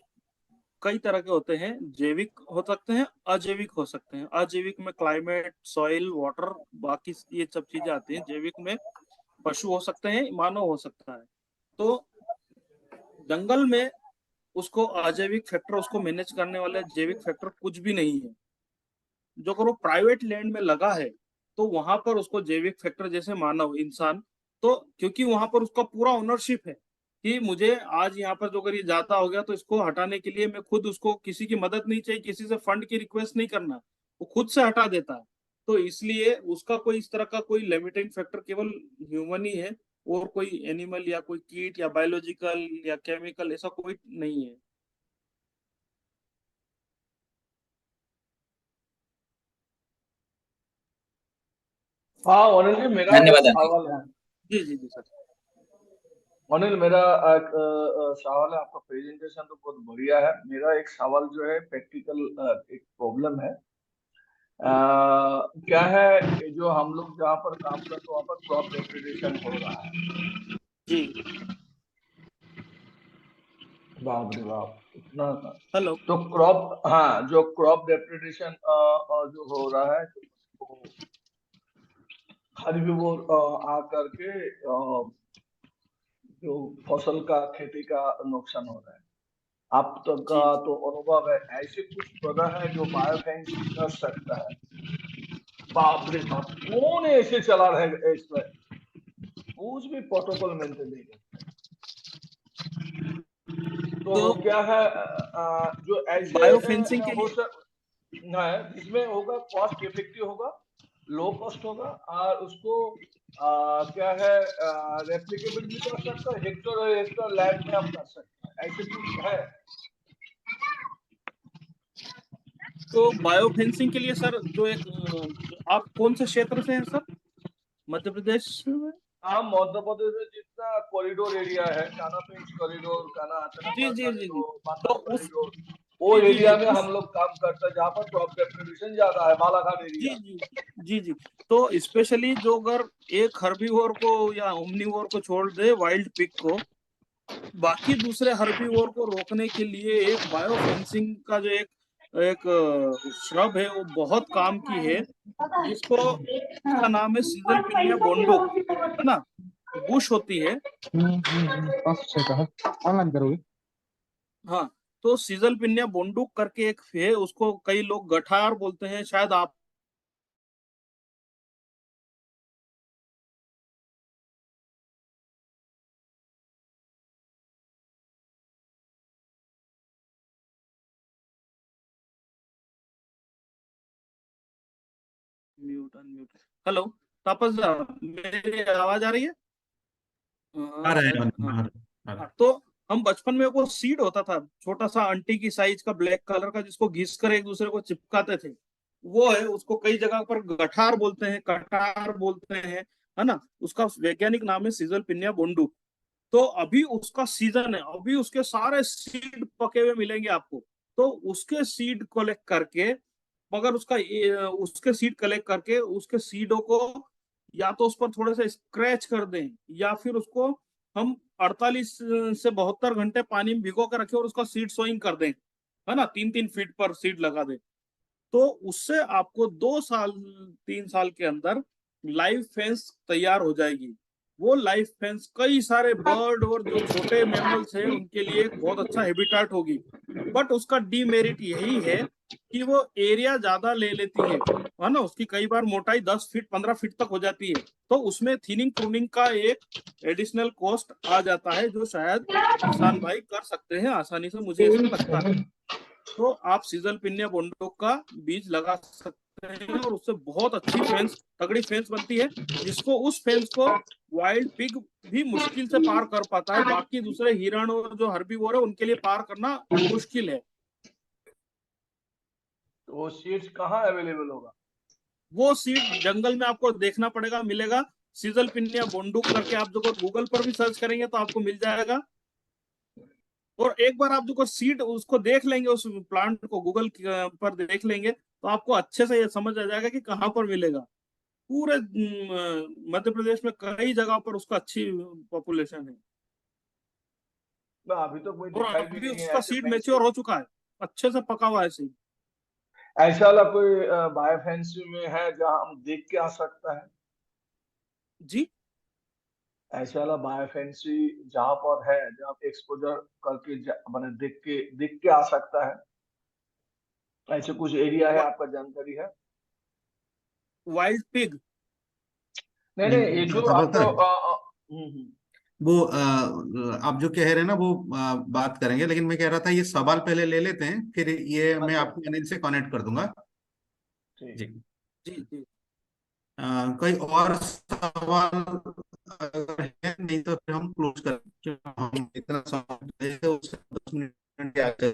कई तरह के होते हैं। जैविक हो सकते हैं, अजैविक हो सकते हैं। अजैविक में क्लाइमेट, सॉइल, वाटर, बाकी ये सब चीजें आती हैं। जैविक में पशु हो सकते हैं, मानव हो सकता है। तो जंगल में उसको अजैविक फैक्टर, उसको मैनेज करने वाले जैविक फैक्टर कुछ भी नहीं है। जो अगर वो प्राइवेट लैंड में लगा है, तो वहां पर उसको जैविक फैक्टर, जैसे मानव इंसान, तो क्योंकि वहां पर उसका पूरा ओनरशिप है कि मुझे आज यहाँ पर जो अगर ये जाता हो गया, तो इसको हटाने के लिए मैं खुद, उसको किसी की मदद नहीं चाहिए, किसी से फंड की रिक्वेस्ट नहीं करना, वो खुद से हटा देता है। तो इसलिए उसका कोई इस तरह का कोई लिमिटिंग फैक्टर केवल ह्यूमन ही है, और कोई एनिमल या कोई कीट या बायोलॉजिकल या केमिकल ऐसा कोई नहीं है। हाँ, अनिल जी, मेरा एक धन्यवाद अंकित। सवाल है। जी जी जी सर। अनिल, मेरा एक सवाल है। आपका प्रेजेंटेशन तो बहुत बढ़िया है। मेरा एक सवाल जो है प्रैक्टिकल, एक प्रॉब्लम है। क्या है कि जो हम लोग जहाँ पर काम करते हैं वहाँ पर क्रॉप डेप्रिडेशन हो रहा है। जी। बाप रे बाप, इतना! हेलो। तो क्रॉप, हाँ, जो क्रॉप डेप्रिडेशन जो हो रहा है, तो हर्बीवोर आ करके जो फसल का, खेती का नुकसान हो रहा है। आप तो का जी तो अनुभव है, ऐसे कुछ पौधा है जो बायोफेंसिंग कर सकता है? बाप रे बाप, कौन ऐसे चला रहेगा इसमें? कुछ भी प्रोटोकॉल मेंटेन नहीं करते। तो तो क्या है, जो ऐसे बायो फेंसिंग के हो लिए सक है, इसमें होगा कॉस्ट इफेक्टिव होगा, लो कॉस्ट होगा, और उसको क्या है, रेप्लिकेबल भी कर सकता है, हेक्टर हेक्टर लैंड में आप कर सकते हैं। ऐसे कुछ है? तो बायो फेंसिंग के लिए सर जो एक आप कौन से क्षेत्र से हैं सर? मध्य प्रदेश में? हाँ, मध्य प्रदेश में जितना कॉरिडोर एरिया है, कानापिंच कॉरिडोर, काना जी अचनापार जी जी जी। कॉरिडोर, तो बांदा उस कॉरिडोर, वो जी जी जी एरिया में उस हम लोग काम करते हैं जहाँ पर क्रॉप डेप्रिडेशन ज्यादा है, बालाघाट जी एरिया। जी जी जी। तो स्पेशली जो अगर एक हर्बीवोर को या ओमनीवोर को छोड़ दे, वाइल्ड पिग को, बाकी दूसरे हर्बीवोर को रोकने के लिए एक बायो फेंसिंग का जो एक एक श्रब है वो बहुत काम की है, जिसको इसका नाम है सीजल पिनिया बोंडुक, है ना? बुश होती है। 5 6 का है। ऑनलाइन करोगे? हाँ। तो सीजल पिनिया बोंडुक करके एक है, उसको कई लोग गठार बोलते हैं, शायद आप म्यूट अनम्यूट। हेलो तापस दा, मेरी आवाज आ रही है? आ हाँ रहा है, शायद, हाँ। आ रहा हाँ, तो हम बचपन में वो सीड होता था, छोटा सा अंटी की साइज का, ब्लैक कलर का, जिसको घिस कर एक दूसरे को चिपकाते थे। वो है, उसको कई जगह पर गठार बोलते हैं, कटार बोलते हैं, है ना? उसका वैज्ञानिक नाम है सीजल पिनिया बोंडू। तो अभी उसका सीजन है, अभी उसके सारे सीड पके हुए मिलेंगे आपको। तो उसके सीड कलेक्ट करके, मगर उसके सीड कलेक्ट करके उसके सीडों को या तो उस पर थोड़े से स्क्रैच कर दें, या फिर उसको हम 48 से 72 घंटे पानी में भिगो कर रखें और उसका सीड सोइंग कर दें, है ना? 3 3 फीट पर सीड लगा दें। तो उससे आपको 2 साल 3 साल के अंदर लाइव फेंस तैयार हो जाएगी। वो लाइव फेंस कई सारे बर्ड और जो छोटे मैमल्स हैं उनके लिए एक बहुत अच्छा हैबिटाट होगी। बट उसका डीमेरिट यही है कि वो एरिया ज्यादा ले लेती है ना? उसकी कई बार मोटाई 10 फीट 15 फीट तक हो जाती है। तो उसमें थिनिंग प्रूनिंग का एक एडिशनल कॉस्ट आ जाता है, जो शायद किसान भाई कर सकते हैं आसानी से, मुझे ऐसा लगता है। तो आप सीजल पिनिया बोंडो का बीज लगा सकते हैं और उससे बहुत अच्छी फेंस, तगड़ी फेंस बनती है, जिसको उस फेंस को वाइल्ड पिग भी मुश्किल से पार कर पाता है। बाकी दूसरे हिरण और जो हर्बीवोर है उनके लिए पार करना मुश्किल है। तो वो सीड्स कहाँ अवेलेबल होगा? वो सीड जंगल में आपको देखना पड़ेगा, मिलेगा। सीजल पिनिया बोंडुक करके आप जो गूगल पर भी सर्च करेंगे तो आपको मिल जाएगा। और एक बार आप जो सीड उसको देख लेंगे, उस प्लांट को गूगल पर देख लेंगे, तो आपको अच्छे से ये समझ आ जाएगा कि कहाँ पर मिलेगा। पूरे मध्य प्रदेश में कई जगह पर उसका अच्छी पॉपुलेशन है। अभी तो कोई और दिखाई भी अभी नहीं है उसका ऐसे सीड फैंसी। मेच्योर हो चुका है, अच्छे से पका हुआ है सीड। ऐसा वाला कोई बायोफेंसी में है जहाँ हम देख के आ सकता है? जी। ऐसा वाला बायोफेंसी जहाँ पर है, जहाँ पे एक्सपोजर करके मैंने देख के आ सकता है, ऐसे कुछ एरिया है, आपका जानकारी है? Wild pig. नहीं नहीं, ये नहीं, जो खबर आपको था। वो आप जो कह रहे हैं ना वो बात करेंगे, लेकिन मैं कह रहा था ये सवाल पहले ले लेते हैं, फिर ये मैं अच्छा, आपको अनिल से कनेक्ट कर दूंगा। ठीक। जी। जी जी। कोई और सवाल अगर है, नहीं तो फिर हम क्लोज कर, हम इतना समय उससे 10 मिनट के आगे।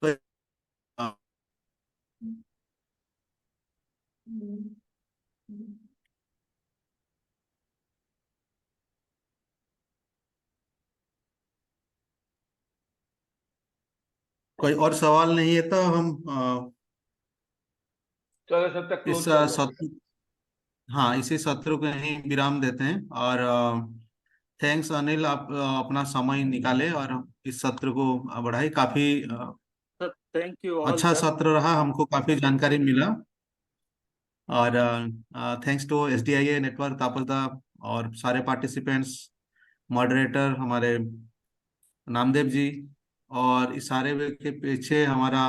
तो, हाँ, कोई और सवाल नहीं है तो हम चलो सर तक इस क्लोज कर लो। सत्र, हाँ, इसी सत्र को यहीं विराम देते हैं। और थैंक्स अनिल, आप अपना समय निकाले और इस सत्र को बढ़ाई। काफी सर थैंक यू ऑल अच्छा सर। सत्र रहा, हमको काफी जानकारी मिला। और थैंक्स टू SDIA नेटवर्क तापसदा और सारे पार्टिसिपेंट्स, मॉडरेटर हमारे नामदेव जी, और इस सारे के पीछे हमारा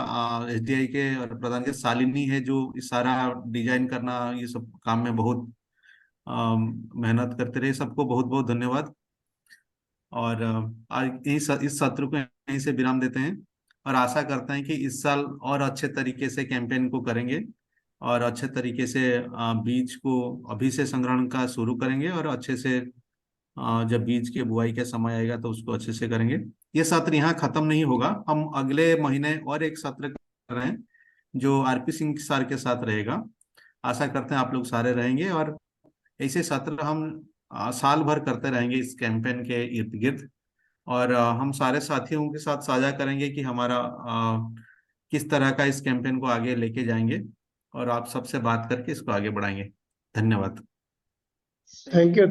SDI के और प्रधान के शालिनी है, जो इस सारा डिजाइन करना, ये सब काम में बहुत मेहनत करते रहे। सबको बहुत बहुत धन्यवाद। और आज इस सत्र को यहीं से विराम देते हैं और आशा करते हैं कि इस साल और अच्छे तरीके से कैंपेन को करेंगे और अच्छे तरीके से बीज को अभी से संग्रहण का शुरू करेंगे और अच्छे से जब बीज के बुआई का समय आएगा तो उसको अच्छे से करेंगे। ये सत्र यहाँ खत्म नहीं होगा, हम अगले महीने और एक सत्र कर रहे हैं जो RP सिंह सर के साथ रहेगा। आशा करते हैं आप लोग सारे रहेंगे और ऐसे सत्र हम साल भर करते रहेंगे इस कैंपेन के इर्द गिर्द। और हम सारे साथियों के साथ साझा करेंगे कि हमारा किस तरह का इस कैंपेन को आगे लेके जाएंगे और आप सबसे बात करके इसको आगे बढ़ाएंगे। धन्यवाद। Thank you.